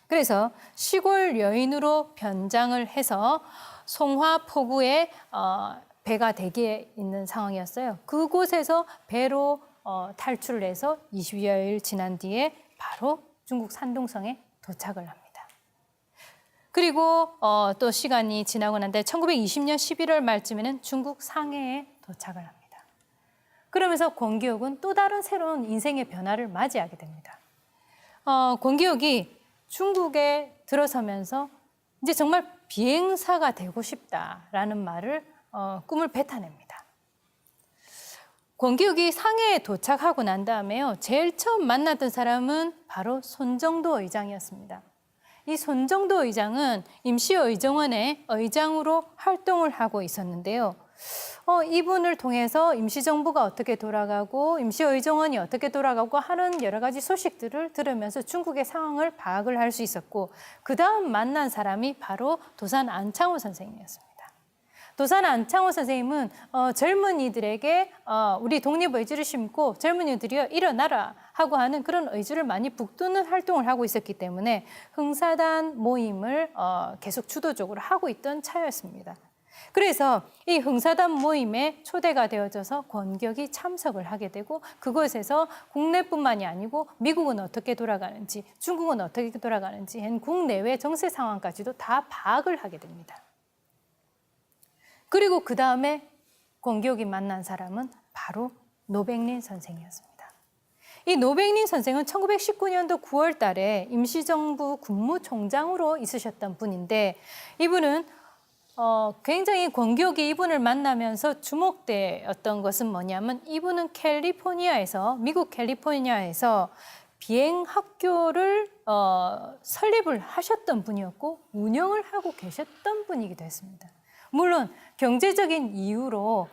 그래서 시골 여인으로 변장을 해서 송화포구에 배가 대기에 있는 상황이었어요. 그곳에서 배로 탈출을 해서 20여일 지난 뒤에 바로 중국 산둥성에 도착을 합니다. 그리고 또 시간이 지나고 난 뒤에 1920년 11월 말쯤에는 중국 상해에 도착을 합니다. 그러면서 권기옥은 또 다른 새로운 인생의 변화를 맞이하게 됩니다. 권기옥이 중국에 들어서면서 이제 정말 비행사가 되고 싶다라는 말을 꿈을 뱉어냅니다. 권기옥이 상해에 도착하고 난 다음에요. 제일 처음 만났던 사람은 바로 손정도 의장이었습니다. 이 손정도 의장은 임시의정원의 의장으로 활동을 하고 있었는데요. 이분을 통해서 임시정부가 어떻게 돌아가고 임시의정원이 어떻게 돌아가고 하는 여러 가지 소식들을 들으면서 중국의 상황을 파악을 할 수 있었고 그 다음 만난 사람이 바로 도산 안창호 선생님이었습니다. 도산 안창호 선생님은 젊은이들에게 우리 독립의지를 심고 젊은이들이여 일어나라 하고 하는 그런 의지를 많이 북돋는 활동을 하고 있었기 때문에 흥사단 모임을 계속 주도적으로 하고 있던 차였습니다. 그래서 이 흥사단 모임에 초대가 되어져서 권기옥이 참석을 하게 되고 그곳에서 국내뿐만이 아니고 미국은 어떻게 돌아가는지 중국은 어떻게 돌아가는지 국내외 정세 상황까지도 다 파악을 하게 됩니다. 그리고 그 다음에 권기옥이 만난 사람은 바로 노백린 선생이었습니다. 이 노백린 선생은 1919년도 9월 달에 임시정부 국무총장으로 있으셨던 분인데 이분은 굉장히 권기옥이 이분을 만나면서 주목되었던 것은 뭐냐면 이분은 미국 캘리포니아에서 비행학교를 설립을 하셨던 분이었고 운영을 하고 계셨던 분이기도 했습니다. 물론 경제적인 이유로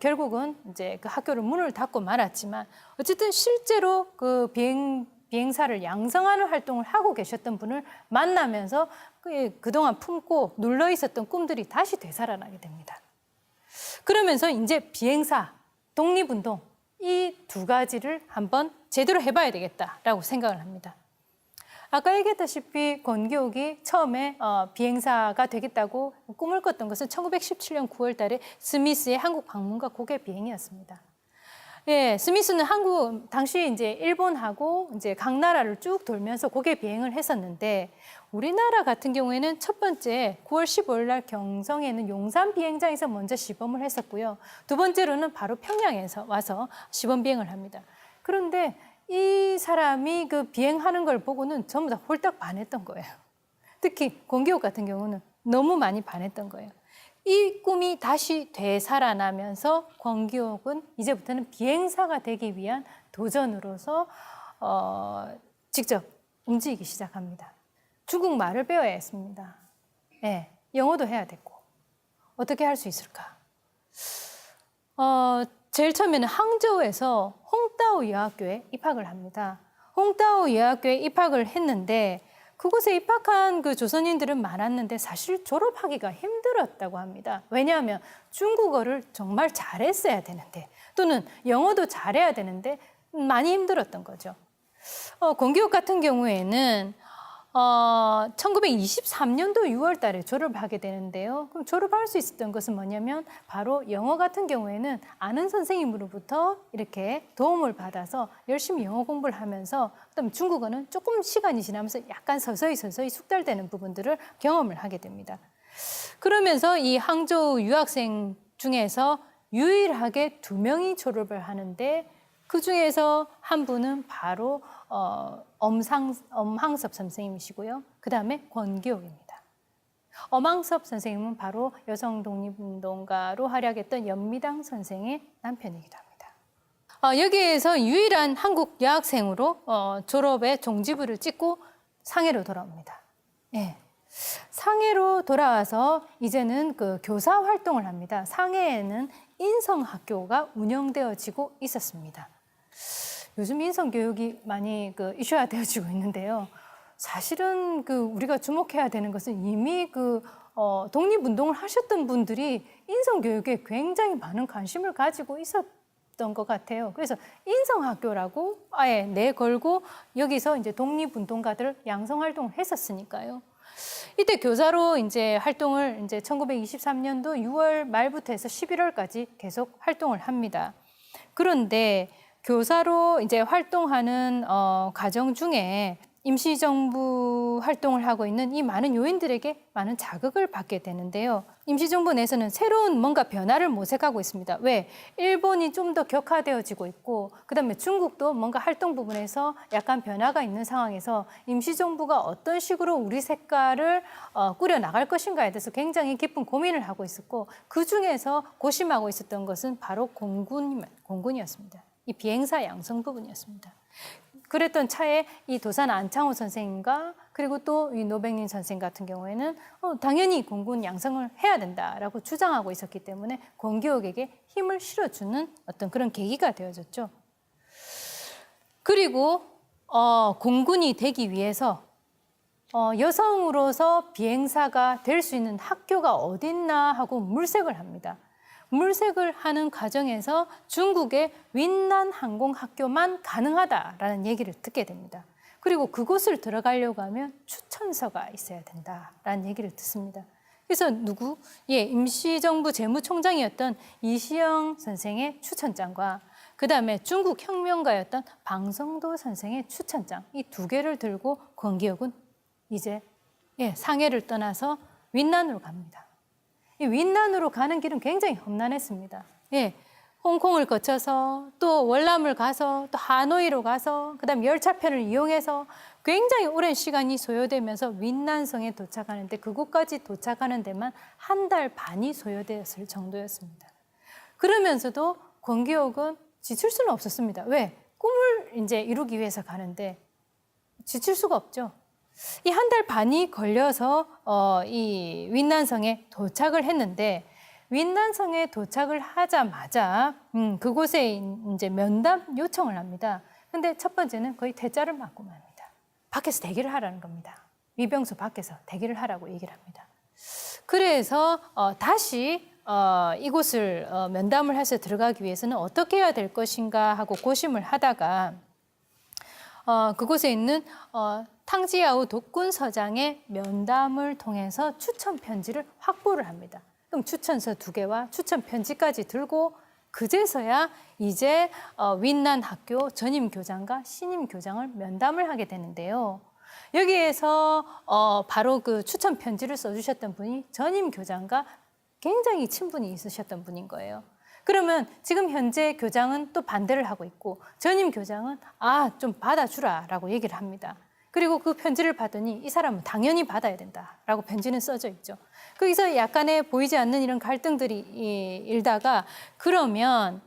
결국은 이제 그 학교를 문을 닫고 말았지만 어쨌든 실제로 그 비행사를 양성하는 활동을 하고 계셨던 분을 만나면서 그동안 품고 눌러 있었던 꿈들이 다시 되살아나게 됩니다. 그러면서 이제 비행사, 독립운동 이 두 가지를 한번 제대로 해봐야 되겠다라고 생각을 합니다. 아까 얘기했다시피 권기옥이 처음에 비행사가 되겠다고 꿈을 꿨던 것은 1917년 9월 달에 스미스의 한국 방문과 고개 비행이었습니다. 예, 스미스는 당시 이제 일본하고 이제 각 나라를 쭉 돌면서 고개 비행을 했었는데 우리나라 같은 경우에는 첫 번째 9월 15일 날 경성에 있는 용산 비행장에서 먼저 시범을 했었고요. 두 번째로는 바로 평양에서 와서 시범 비행을 합니다. 그런데 이 사람이 그 비행하는 걸 보고는 전부 다 홀딱 반했던 거예요. 특히 권기옥 같은 경우는 너무 많이 반했던 거예요. 이 꿈이 다시 되살아나면서 권기옥은 이제부터는 비행사가 되기 위한 도전으로서 직접 움직이기 시작합니다. 중국말을 배워야 했습니다. 네, 영어도 해야 됐고 어떻게 할 수 있을까? 제일 처음에는 항저우에서 홍따오 여학교에 입학을 합니다. 홍따오 여학교에 입학을 했는데 그곳에 입학한 그 조선인들은 많았는데 사실 졸업하기가 힘들었다고 합니다. 왜냐하면 중국어를 정말 잘했어야 되는데 또는 영어도 잘해야 되는데 많이 힘들었던 거죠. 권기옥 같은 경우에는 1923년도 6월 달에 졸업을 하게 되는데요. 그럼 졸업할 수 있었던 것은 뭐냐면 바로 영어 같은 경우에는 아는 선생님으로부터 이렇게 도움을 받아서 열심히 영어 공부를 하면서 그다음에 중국어는 조금 시간이 지나면서 약간 서서히 숙달되는 부분들을 경험을 하게 됩니다. 그러면서 이 항저우 유학생 중에서 유일하게 2명이 졸업을 하는데 그 중에서 한 분은 바로 엄항섭 선생님이시고요. 그 다음에 권기옥입니다. 엄항섭 선생님은 바로 여성 독립운동가로 활약했던 연미당 선생의 남편이기도 합니다. 여기에서 유일한 한국 여학생으로 졸업의 종지부를 찍고 상해로 돌아옵니다. 예. 상해로 돌아와서 이제는 그 교사 활동을 합니다. 상해에는 인성학교가 운영되어지고 있었습니다. 요즘 인성교육이 많이 이슈화되어지고 있는데요. 사실은 우리가 주목해야 되는 것은 이미 독립운동을 하셨던 분들이 인성교육에 굉장히 많은 관심을 가지고 있었던 것 같아요. 그래서 인성학교라고 아예 내걸고 여기서 이제 독립운동가들을 양성활동을 했었으니까요. 이때 교사로 이제 활동을 이제 1923년도 6월 말부터 해서 11월까지 계속 활동을 합니다. 그런데 교사로 이제 활동하는 과정 중에 임시정부 활동을 하고 있는 이 많은 요인들에게 많은 자극을 받게 되는데요. 임시정부 내에서는 새로운 뭔가 변화를 모색하고 있습니다. 왜? 일본이 좀 더 격화되어지고 있고 그다음에 중국도 뭔가 활동 부분에서 약간 변화가 있는 상황에서 임시정부가 어떤 식으로 우리 색깔을 꾸려나갈 것인가에 대해서 굉장히 깊은 고민을 하고 있었고 그중에서 고심하고 있었던 것은 바로 공군이었습니다. 이 비행사 양성 부분이었습니다. 그랬던 차에 이 도산 안창호 선생님과 그리고 또 이 노백린 선생 같은 경우에는 당연히 공군 양성을 해야 된다라고 주장하고 있었기 때문에 권기옥에게 힘을 실어주는 어떤 그런 계기가 되어졌죠. 그리고 공군이 되기 위해서 여성으로서 비행사가 될 수 있는 학교가 어딨나 하고 물색을 합니다. 물색을 하는 과정에서 중국의 윈난 항공학교만 가능하다라는 얘기를 듣게 됩니다. 그리고 그곳을 들어가려고 하면 추천서가 있어야 된다라는 얘기를 듣습니다. 그래서 임시정부 재무총장이었던 이시영 선생의 추천장과 그다음에 중국 혁명가였던 방성도 선생의 추천장 이 2개를 들고 권기옥은 이제 상해를 떠나서 윈난으로 갑니다. 이 윈난으로 가는 길은 굉장히 험난했습니다. 홍콩을 거쳐서 또 월남을 가서 또 하노이로 가서 그다음 열차편을 이용해서 굉장히 오랜 시간이 소요되면서 윈난성에 도착하는데 그곳까지 도착하는 데만 1달 반이 소요되었을 정도였습니다. 그러면서도 권기옥은 지칠 수는 없었습니다. 왜? 꿈을 이제 이루기 위해서 가는데 지칠 수가 없죠. 이 1달 반이 걸려서 이 윈난성에 도착을 했는데 윈난성에 도착을 하자마자 그곳에 이제 면담 요청을 합니다. 근데 첫 번째는 거의 대자를 맞고 맙니다. 밖에서 대기를 하라는 겁니다. 위병소 밖에서 대기를 하라고 얘기를 합니다. 그래서 다시 이곳을 면담을 해서 들어가기 위해서는 어떻게 해야 될 것인가 하고 고심을 하다가 그곳에 있는 탕지야오 독군서장의 면담을 통해서 추천 편지를 확보를 합니다. 그럼 추천서 2개와 추천 편지까지 들고 그제서야 이제 윈난 학교 전임 교장과 신임 교장을 면담을 하게 되는데요. 여기에서 바로 그 추천 편지를 써주셨던 분이 전임 교장과 굉장히 친분이 있으셨던 분인 거예요. 그러면 지금 현재 교장은 또 반대를 하고 있고 전임 교장은 좀 받아주라라고 얘기를 합니다. 그리고 그 편지를 받으니 이 사람은 당연히 받아야 된다라고 편지는 써져 있죠. 거기서 약간의 보이지 않는 이런 갈등들이 일다가 그러면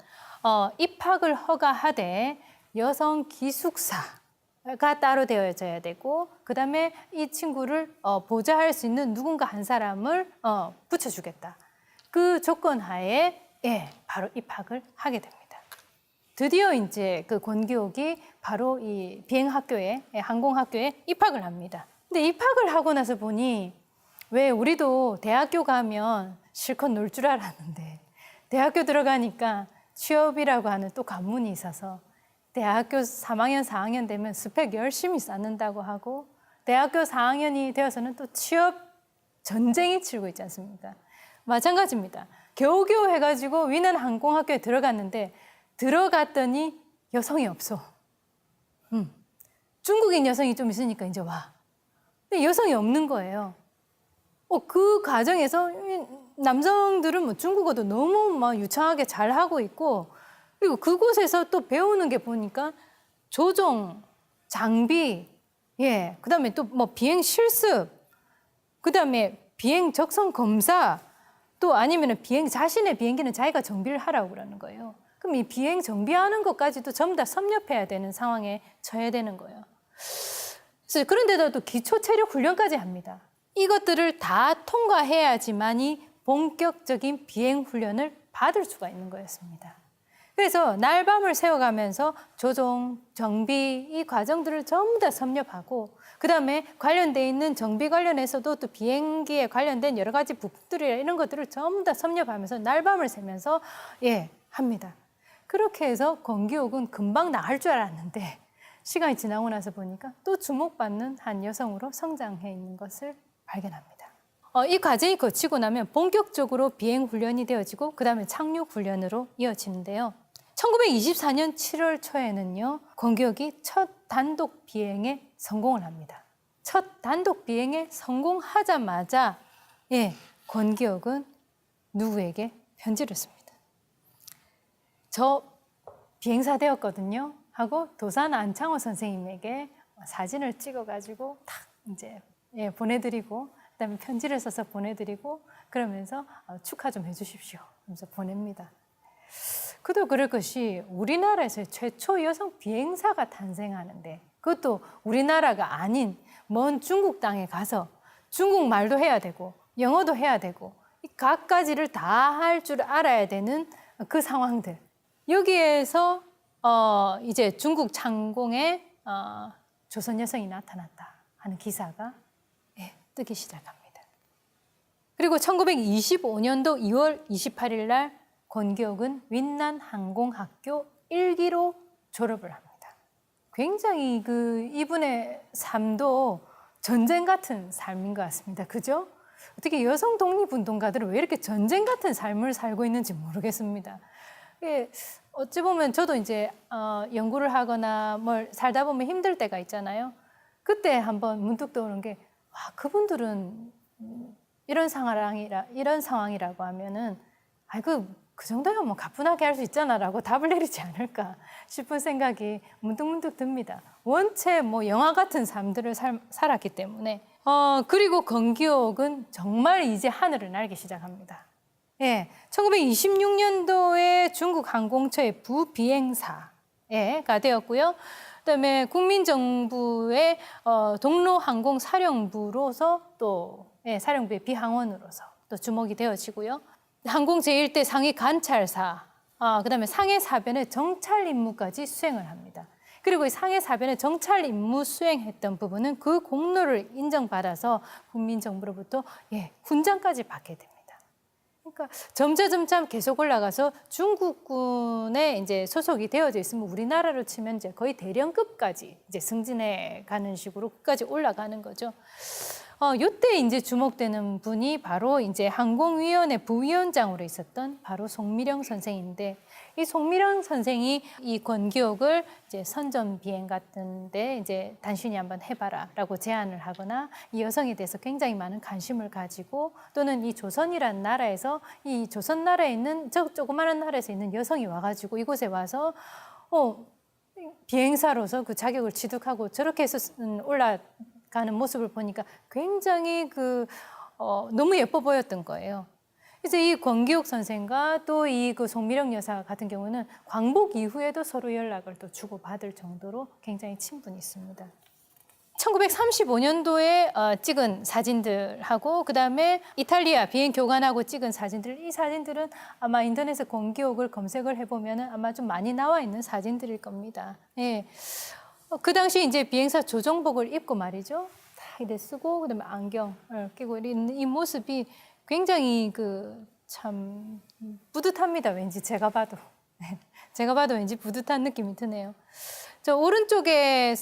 입학을 허가하되 여성 기숙사가 따로 되어져야 되고 그다음에 이 친구를 보좌할 수 있는 누군가 한 사람을 붙여주겠다. 그 조건 하에 바로 입학을 하게 됩니다. 드디어 이제 그 권기옥이 바로 이 비행학교에, 항공학교에 입학을 합니다. 근데 입학을 하고 나서 보니 왜 우리도 대학교 가면 실컷 놀 줄 알았는데 대학교 들어가니까 취업이라고 하는 또 관문이 있어서 대학교 3학년, 4학년 되면 스펙 열심히 쌓는다고 하고 대학교 4학년이 되어서는 또 취업 전쟁이 치르고 있지 않습니까? 마찬가지입니다. 겨우겨우 해가지고 윈난 항공학교에 들어갔는데 들어갔더니 여성이 없어. 중국인 여성이 좀 있으니까 이제 와. 근데 여성이 없는 거예요. 그 과정에서 이 남성들은 뭐 중국어도 너무 막 유창하게 잘 하고 있고, 그리고 그곳에서 또 배우는 게 보니까 조종, 장비, 예, 그다음에 또 뭐 비행 실습, 그다음에 비행 적성 검사, 또 아니면은 자신의 비행기는 자기가 정비를 하라고 그러는 거예요. 그럼 이 비행 정비하는 것까지도 전부 다 섭렵해야 되는 상황에 처해야 되는 거예요. 그런데도 또 기초 체력 훈련까지 합니다. 이것들을 다 통과해야지만이 본격적인 비행 훈련을 받을 수가 있는 거였습니다. 그래서 날밤을 새워가면서 조종, 정비 이 과정들을 전부 다 섭렵하고, 그다음에 관련돼 있는 정비 관련해서도 또 비행기에 관련된 여러 가지 부품들이나 이런 것들을 전부 다 섭렵하면서 날밤을 새면서 합니다. 그렇게 해서 권기옥은 금방 나을 줄 알았는데 시간이 지나고 나서 보니까 또 주목받는 한 여성으로 성장해 있는 것을 발견합니다. 이 과정이 거치고 나면 본격적으로 비행 훈련이 되어지고 그다음에 착륙 훈련으로 이어지는데요. 1924년 7월 초에는요, 권기옥이 첫 단독 비행에 성공을 합니다. 첫 단독 비행에 성공하자마자 권기옥은 누구에게 편지를 씁니다. 저 비행사 되었거든요 하고 도산 안창호 선생님에게 사진을 찍어가지고 탁 이제 보내드리고, 그다음에 편지를 써서 보내드리고, 그러면서 축하 좀 해주십시오 하면서 보냅니다. 그도 그럴 것이 우리나라에서 최초 여성 비행사가 탄생하는데, 그것도 우리나라가 아닌 먼 중국 땅에 가서 중국말도 해야 되고 영어도 해야 되고 이 갖가지를 다 할 줄 알아야 되는 그 상황들, 여기에서 이제 중국 창공에 조선 여성이 나타났다 하는 기사가 뜨기 시작합니다. 그리고 1925년도 2월 28일 날 권기옥은 윈난 항공학교 1기로 졸업을 합니다. 굉장히 이분의 삶도 전쟁 같은 삶인 것 같습니다. 그죠? 어떻게 여성 독립운동가들은 왜 이렇게 전쟁 같은 삶을 살고 있는지 모르겠습니다. 어찌 보면 저도 이제 연구를 하거나 뭘 살다 보면 힘들 때가 있잖아요. 그때 한번 문득 떠오른 게, 와, 그분들은 이런 상황이라고 하면은 그 정도면 뭐 가뿐하게 할 수 있잖아라고 답을 내리지 않을까 싶은 생각이 문득문득 듭니다. 원체 뭐 영화 같은 삶들을 살았기 때문에. 그리고 권기옥은 정말 이제 하늘을 날기 시작합니다. 1926년도에 중국 항공처의 부비행사가 되었고요. 그다음에 국민정부의 동로 항공 사령부로서 또 사령부의 비항원으로서 또 주목이 되어지고요. 항공 제1대 상위 관찰사, 그다음에 상해 사변의 정찰 임무까지 수행을 합니다. 그리고 이 상해 사변의 정찰 임무 수행했던 부분은 그 공로를 인정받아서 국민정부로부터 훈장까지 받게 됩니다. 그러니까 점점 계속 올라가서 중국군에 이제 소속이 되어져 있으면 우리나라로 치면 이제 거의 대령급까지 이제 승진해 가는 식으로 끝까지 올라가는 거죠. 이때 이제 주목되는 분이 바로 이제 항공위원회 부위원장으로 있었던 바로 송미령 선생인데, 이 송미령 선생이 이 권기옥을 이제 선전 비행 같은데 이제 단순히 한번 해봐라라고 제안을 하거나, 이 여성에 대해서 굉장히 많은 관심을 가지고, 또는 이 조선이라는 나라에서 이 조선 나라에 있는 조그마한 나라에서 있는 여성이 와가지고 이곳에 와서 비행사로서 그 자격을 취득하고 저렇게 해서 올라가는 모습을 보니까 굉장히 너무 예뻐 보였던 거예요. 그래서 이 권기옥 선생과 또 이 송미령 여사 같은 경우는 광복 이후에도 서로 연락을 또 주고받을 정도로 굉장히 친분이 있습니다. 1935년도에 찍은 사진들하고 그다음에 이탈리아 비행 교관하고 찍은 사진들, 이 사진들은 아마 인터넷에 권기옥을 검색을 해보면 아마 좀 많이 나와 있는 사진들일 겁니다. 그 당시 이제 비행사 조종복을 입고 말이죠. 다 이렇게 쓰고 그다음에 안경을 끼고 이 모습이 굉장히 참 뿌듯합니다. 왠지 제가 봐도 왠지 뿌듯한 느낌이 드네요. 저 오른쪽에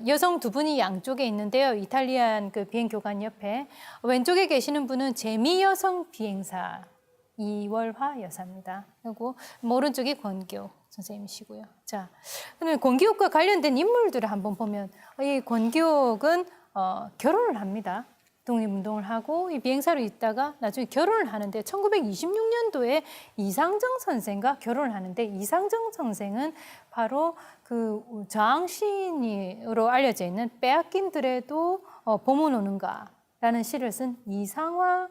여성 두 분이 양쪽에 있는데요. 이탈리안 비행 교관 옆에 왼쪽에 계시는 분은 재미 여성 비행사 이월화 여사입니다. 그리고 오른쪽이 권기옥 선생님이시고요. 자, 그러면 권기옥과 관련된 인물들을 한번 보면 이 권기옥은 결혼을 합니다. 독립운동을 하고 이 비행사로 있다가 나중에 결혼을 하는데 1926년도에 이상정 선생과 결혼을 하는데 이상정 선생은 바로 그 저항 시인으로 알려져 있는 빼앗긴 들에도 봄은 오는가라는 시를 쓴 이상화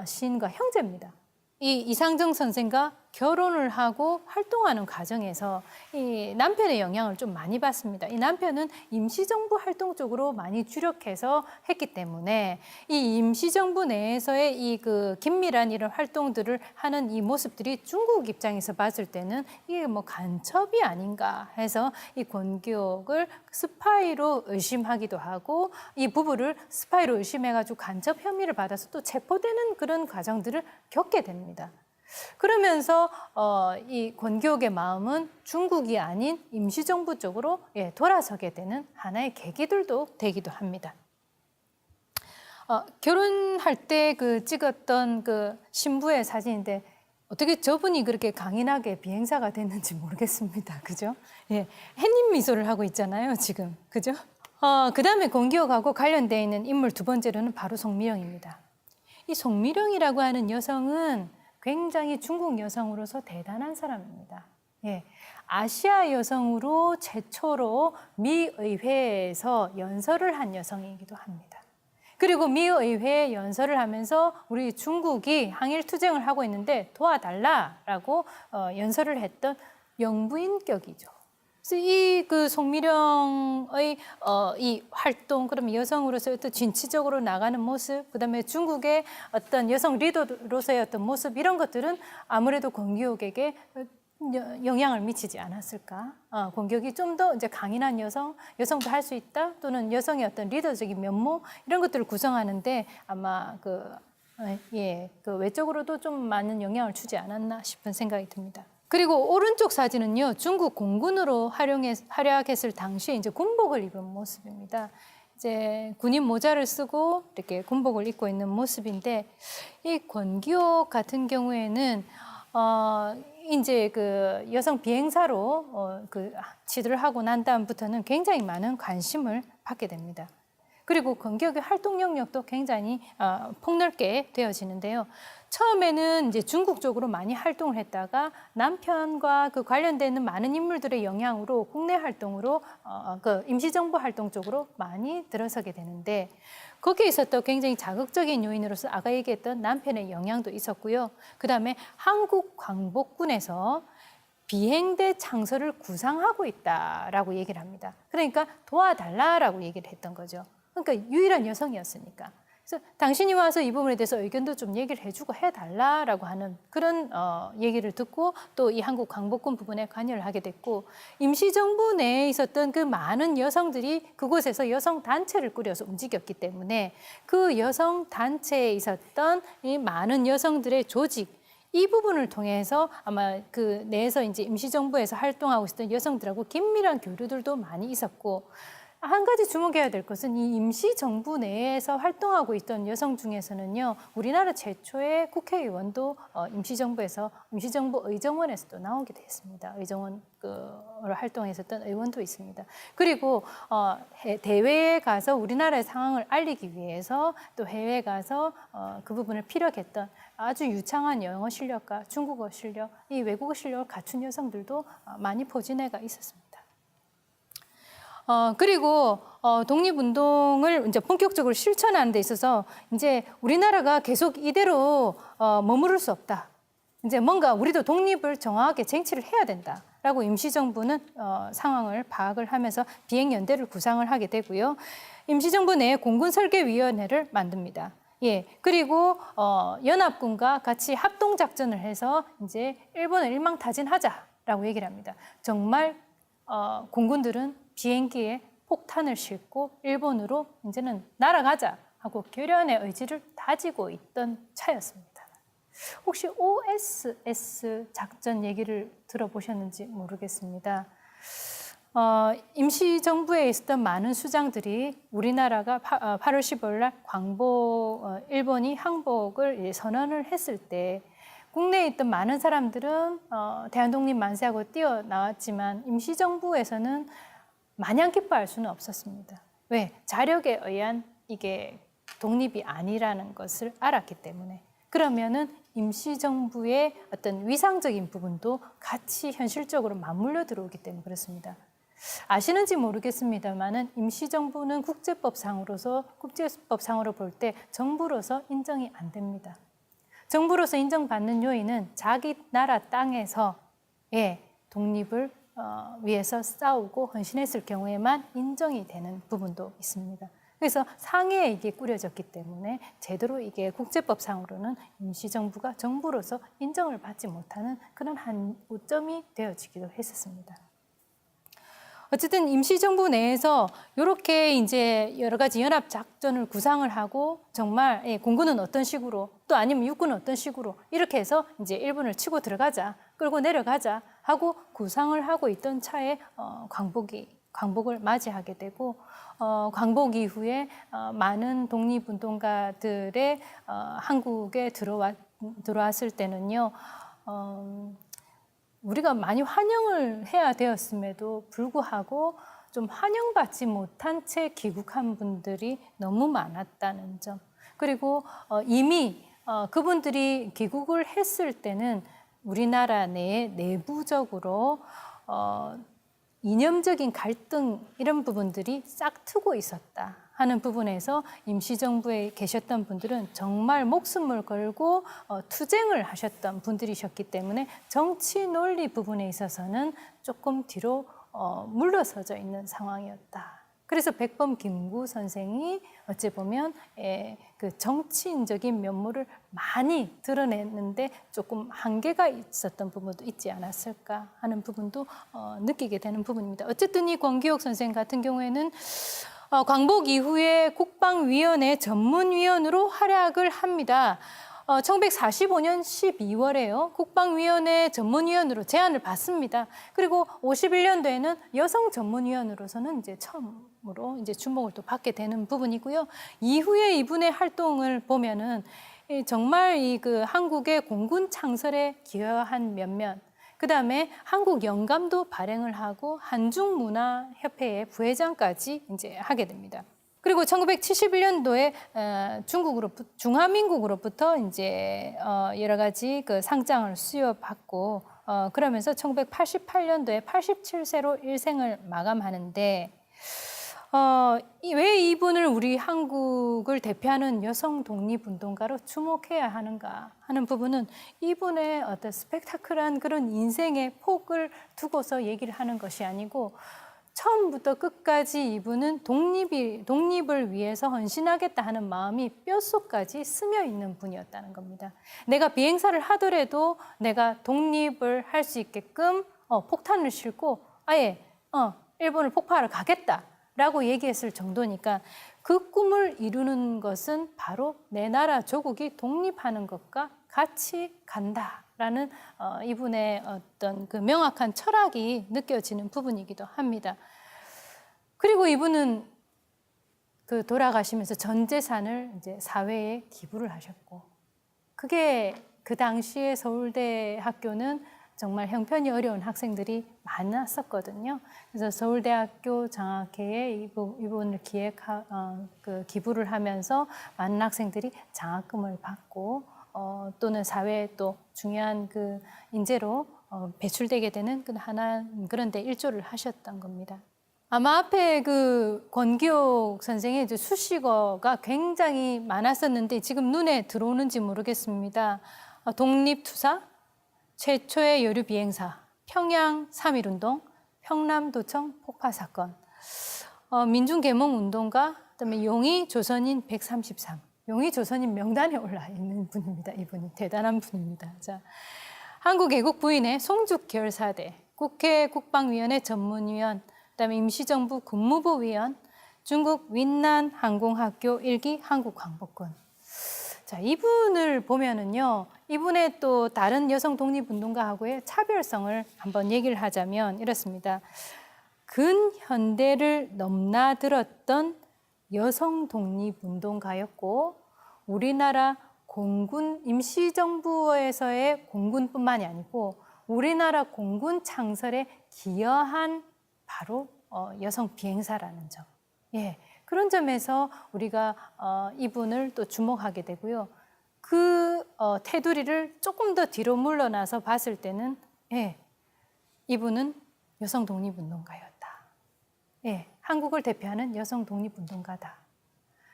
시인과 형제입니다. 이 이상정 선생과 결혼을 하고 활동하는 과정에서 이 남편의 영향을 좀 많이 받습니다. 이 남편은 임시정부 활동 쪽으로 많이 주력해서 했기 때문에 이 임시정부 내에서의 이 그 긴밀한 이런 활동들을 하는 이 모습들이 중국 입장에서 봤을 때는 이게 뭐 간첩이 아닌가 해서 이 권기옥을 스파이로 의심하기도 하고 이 부부를 스파이로 의심해가지고 간첩 혐의를 받아서 또 체포되는 그런 과정들을 겪게 됩니다. 그러면서 이 권기옥의 마음은 중국이 아닌 임시정부 쪽으로 돌아서게 되는 하나의 계기들도 되기도 합니다. 결혼할 때 그 찍었던 그 신부의 사진인데 어떻게 저분이 그렇게 강인하게 비행사가 됐는지 모르겠습니다. 그죠? 예, 햇님 미소를 하고 있잖아요, 지금. 그죠? 그다음에 권기옥하고 관련되어 있는 인물 두 번째로는 바로 송미령입니다. 이 송미령이라고 하는 여성은 굉장히 중국 여성으로서 대단한 사람입니다. 예, 아시아 여성으로 최초로 미 의회에서 연설을 한 여성이기도 합니다. 그리고 미 의회에 연설을 하면서 우리 중국이 항일 투쟁을 하고 있는데 도와달라라고 연설을 했던 영부인격이죠. 그래서 이 그 송미령의 이 활동, 그럼 여성으로서 어떤 진취적으로 나가는 모습, 그다음에 중국의 어떤 여성 리더로서의 어떤 모습 이런 것들은 아무래도 권기옥에게 영향을 미치지 않았을까? 권기옥이 좀 더 이제 강인한 여성도 할 수 있다, 또는 여성의 어떤 리더적인 면모 이런 것들을 구성하는데 아마 그 외적으로도 좀 많은 영향을 주지 않았나 싶은 생각이 듭니다. 그리고 오른쪽 사진은요, 중국 공군으로 활약했을 당시에 이제 군복을 입은 모습입니다. 이제 군인 모자를 쓰고 이렇게 군복을 입고 있는 모습인데, 이 권기옥 같은 경우에는 이제 그 여성 비행사로 그 취직을 하고 난 다음부터는 굉장히 많은 관심을 받게 됩니다. 그리고 권기옥의 활동 영역도 굉장히 폭넓게 되어지는데요. 처음에는 이제 중국 쪽으로 많이 활동을 했다가 남편과 그 관련되는 많은 인물들의 영향으로 국내 활동으로 그 임시정부 활동 쪽으로 많이 들어서게 되는데, 거기에 있었던 굉장히 자극적인 요인으로서 아까 얘기했던 남편의 영향도 있었고요. 그다음에 한국 광복군에서 비행대 창설을 구상하고 있다라고 얘기를 합니다. 그러니까 도와달라라고 얘기를 했던 거죠. 그러니까 유일한 여성이었으니까. 그래서 당신이 와서 이 부분에 대해서 의견도 좀 얘기를 해주고 해달라라고 하는 그런 얘기를 듣고 또 이 한국 광복군 부분에 관여를 하게 됐고, 임시정부 내에 있었던 그 많은 여성들이 그곳에서 여성 단체를 꾸려서 움직였기 때문에 그 여성 단체에 있었던 이 많은 여성들의 조직, 이 부분을 통해서 아마 그 내에서 이제 임시정부에서 활동하고 있었던 여성들하고 긴밀한 교류들도 많이 있었고, 한 가지 주목해야 될 것은 이 임시정부 내에서 활동하고 있던 여성 중에서는요, 우리나라 최초의 국회의원도 임시정부 의정원에서도 나오게 됐습니다. 의정원 활동했었던 의원도 있습니다. 그리고 대회에 가서 우리나라의 상황을 알리기 위해서 또 해외에 가서 그 부분을 피력했던 아주 유창한 영어 실력과 중국어 실력, 이 외국어 실력을 갖춘 여성들도 많이 포진해가 있었습니다. 그리고 독립운동을 이제 본격적으로 실천하는 데 있어서 이제 우리나라가 계속 이대로 머무를 수 없다. 이제 뭔가 우리도 독립을 정확하게 쟁취를 해야 된다라고 임시정부는 상황을 파악을 하면서 비행연대를 구상을 하게 되고요. 임시정부 내에 공군설계위원회를 만듭니다. 예, 그리고 연합군과 같이 합동작전을 해서 이제 일본을 일망타진하자라고 얘기를 합니다. 정말 공군들은 비행기에 폭탄을 싣고 일본으로 이제는 날아가자 하고 결연의 의지를 다지고 있던 차였습니다. 혹시 OSS 작전 얘기를 들어보셨는지 모르겠습니다. 임시정부에 있었던 많은 수장들이 우리나라가 8월 15일 날 일본이 항복을 선언을 했을 때 국내에 있던 많은 사람들은 대한독립 만세하고 뛰어나왔지만 임시정부에서는 마냥 기뻐할 수는 없었습니다. 왜? 자력에 의한 이게 독립이 아니라는 것을 알았기 때문에 그러면은 임시정부의 어떤 위상적인 부분도 같이 현실적으로 맞물려 들어오기 때문에 그렇습니다. 아시는지 모르겠습니다만은 임시정부는 국제법상으로 볼 때 정부로서 인정이 안 됩니다. 정부로서 인정받는 요인은 자기 나라 땅에서 독립을 위해서 싸우고 헌신했을 경우에만 인정이 되는 부분도 있습니다. 그래서 상해에 이게 꾸려졌기 때문에 제대로 이게 국제법상으로는 임시정부가 정부로서 인정을 받지 못하는 그런 한 오점이 되어지기도 했었습니다. 어쨌든 임시정부 내에서 이렇게 이제 여러 가지 연합 작전을 구상을 하고 정말 공군은 어떤 식으로 또 아니면 육군은 어떤 식으로 이렇게 해서 이제 일본을 치고 들어가자, 끌고 내려가자 하고 구상을 하고 있던 차에 광복을 맞이하게 되고 광복 이후에 많은 독립운동가들의 한국에 들어왔을 때는요. 우리가 많이 환영을 해야 되었음에도 불구하고 좀 환영받지 못한 채 귀국한 분들이 너무 많았다는 점. 그리고 이미 그분들이 귀국을 했을 때는 우리나라 내에 내부적으로 이념적인 갈등 이런 부분들이 싹트고 있었다 하는 부분에서 임시정부에 계셨던 분들은 정말 목숨을 걸고 투쟁을 하셨던 분들이셨기 때문에 정치 논리 부분에 있어서는 조금 뒤로 물러서져 있는 상황이었다. 그래서 백범 김구 선생이 어찌 보면 그 정치인적인 면모를 많이 드러냈는데 조금 한계가 있었던 부분도 있지 않았을까 하는 부분도 느끼게 되는 부분입니다. 어쨌든 이 권기옥 선생 같은 경우에는 광복 이후에 국방위원회 전문위원으로 활약을 합니다. 1945년 12월에요. 국방위원회 전문위원으로 제안을 받습니다. 그리고 51년도에는 여성 전문위원으로서는 이제 처음으로 이제 주목을 또 받게 되는 부분이고요. 이후에 이분의 활동을 보면은 정말 그 한국의 공군 창설에 기여한 면면, 그다음에 한국 영감도 발행을 하고 한중문화협회의 부회장까지 이제 하게 됩니다. 그리고 1971년도에 중화민국으로부터 이제 여러 가지 그 상장을 수여받고 그러면서 1988년도에 87세로 일생을 마감하는데 왜 이분을 우리 한국을 대표하는 여성 독립운동가로 주목해야 하는가 하는 부분은 이분의 어떤 스펙타클한 그런 인생의 폭을 두고서 얘기를 하는 것이 아니고 처음부터 끝까지 이분은 독립을 위해서 헌신하겠다 하는 마음이 뼛속까지 스며 있는 분이었다는 겁니다. 내가 비행사를 하더라도 내가 독립을 할 수 있게끔 폭탄을 싣고 아예 일본을 폭파하러 가겠다라고 얘기했을 정도니까 그 꿈을 이루는 것은 바로 내 나라 조국이 독립하는 것과 같이 간다라는 이분의 어떤 그 명확한 철학이 느껴지는 부분이기도 합니다. 그리고 이분은 그 돌아가시면서 전 재산을 이제 사회에 기부를 하셨고, 그게 그 당시에 서울대 학교는 정말 형편이 어려운 학생들이 많았었거든요. 그래서 서울대학교 장학회에 이분을 기부를 하면서 많은 학생들이 장학금을 받고 또는 사회에 또 중요한 그 인재로 배출되게 되는 그런 데 일조를 하셨던 겁니다. 아마 앞에 그 권기옥 선생의 이제 수식어가 굉장히 많았었는데 지금 눈에 들어오는지 모르겠습니다. 독립투사, 최초의 여류 비행사, 평양 3.1운동, 평남도청 폭파 사건, 민중계몽운동가, 그다음에 용의 조선인 133. 용의 조선인 명단에 올라 있는 분입니다. 이분이 대단한 분입니다. 자, 한국애국 부인의 송죽 결사대, 국회 국방위원회 전문위원, 그다음에 임시정부 국무부위원, 중국 윈난 항공학교 1기 한국광복군. 자, 이분을 보면은요, 이분의 또 다른 여성 독립운동가하고의 차별성을 한번 얘기를 하자면 이렇습니다. 근현대를 넘나들었던 여성 독립운동가였고, 우리나라 공군 임시정부에서의 공군뿐만이 아니고 우리나라 공군 창설에 기여한 바로 여성 비행사라는 점. 예, 그런 점에서 우리가 이분을 또 주목하게 되고요. 그 테두리를 조금 더 뒤로 물러나서 봤을 때는 예, 이분은 여성 독립운동가였다. 예, 한국을 대표하는 여성 독립운동가다.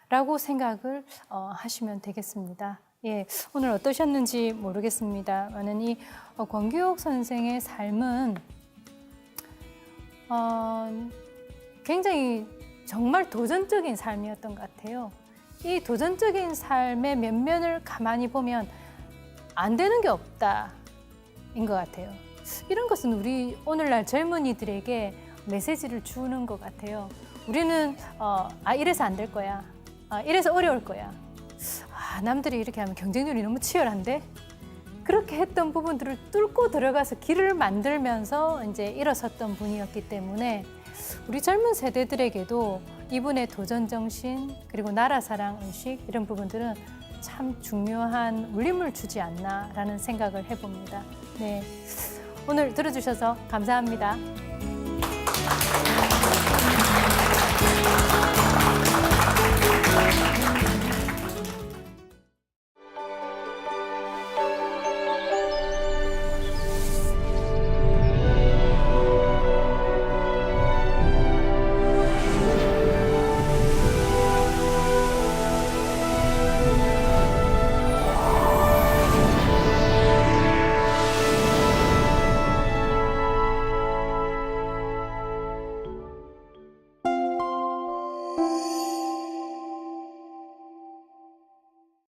라고 생각을 하시면 되겠습니다. 예, 오늘 어떠셨는지 모르겠습니다만은 이 권기옥 선생의 삶은 굉장히 정말 도전적인 삶이었던 것 같아요. 이 도전적인 삶의 면면을 가만히 보면 안 되는 게 없다인 것 같아요. 이런 것은 우리 오늘날 젊은이들에게 메시지를 주는 것 같아요. 우리는 이래서 안 될 거야. 이래서 어려울 거야. 남들이 이렇게 하면 경쟁률이 너무 치열한데? 그렇게 했던 부분들을 뚫고 들어가서 길을 만들면서 이제 일어섰던 분이었기 때문에 우리 젊은 세대들에게도 이분의 도전 정신 그리고 나라 사랑 의식 이런 부분들은 참 중요한 울림을 주지 않나라는 생각을 해봅니다. 네, 오늘 들어주셔서 감사합니다.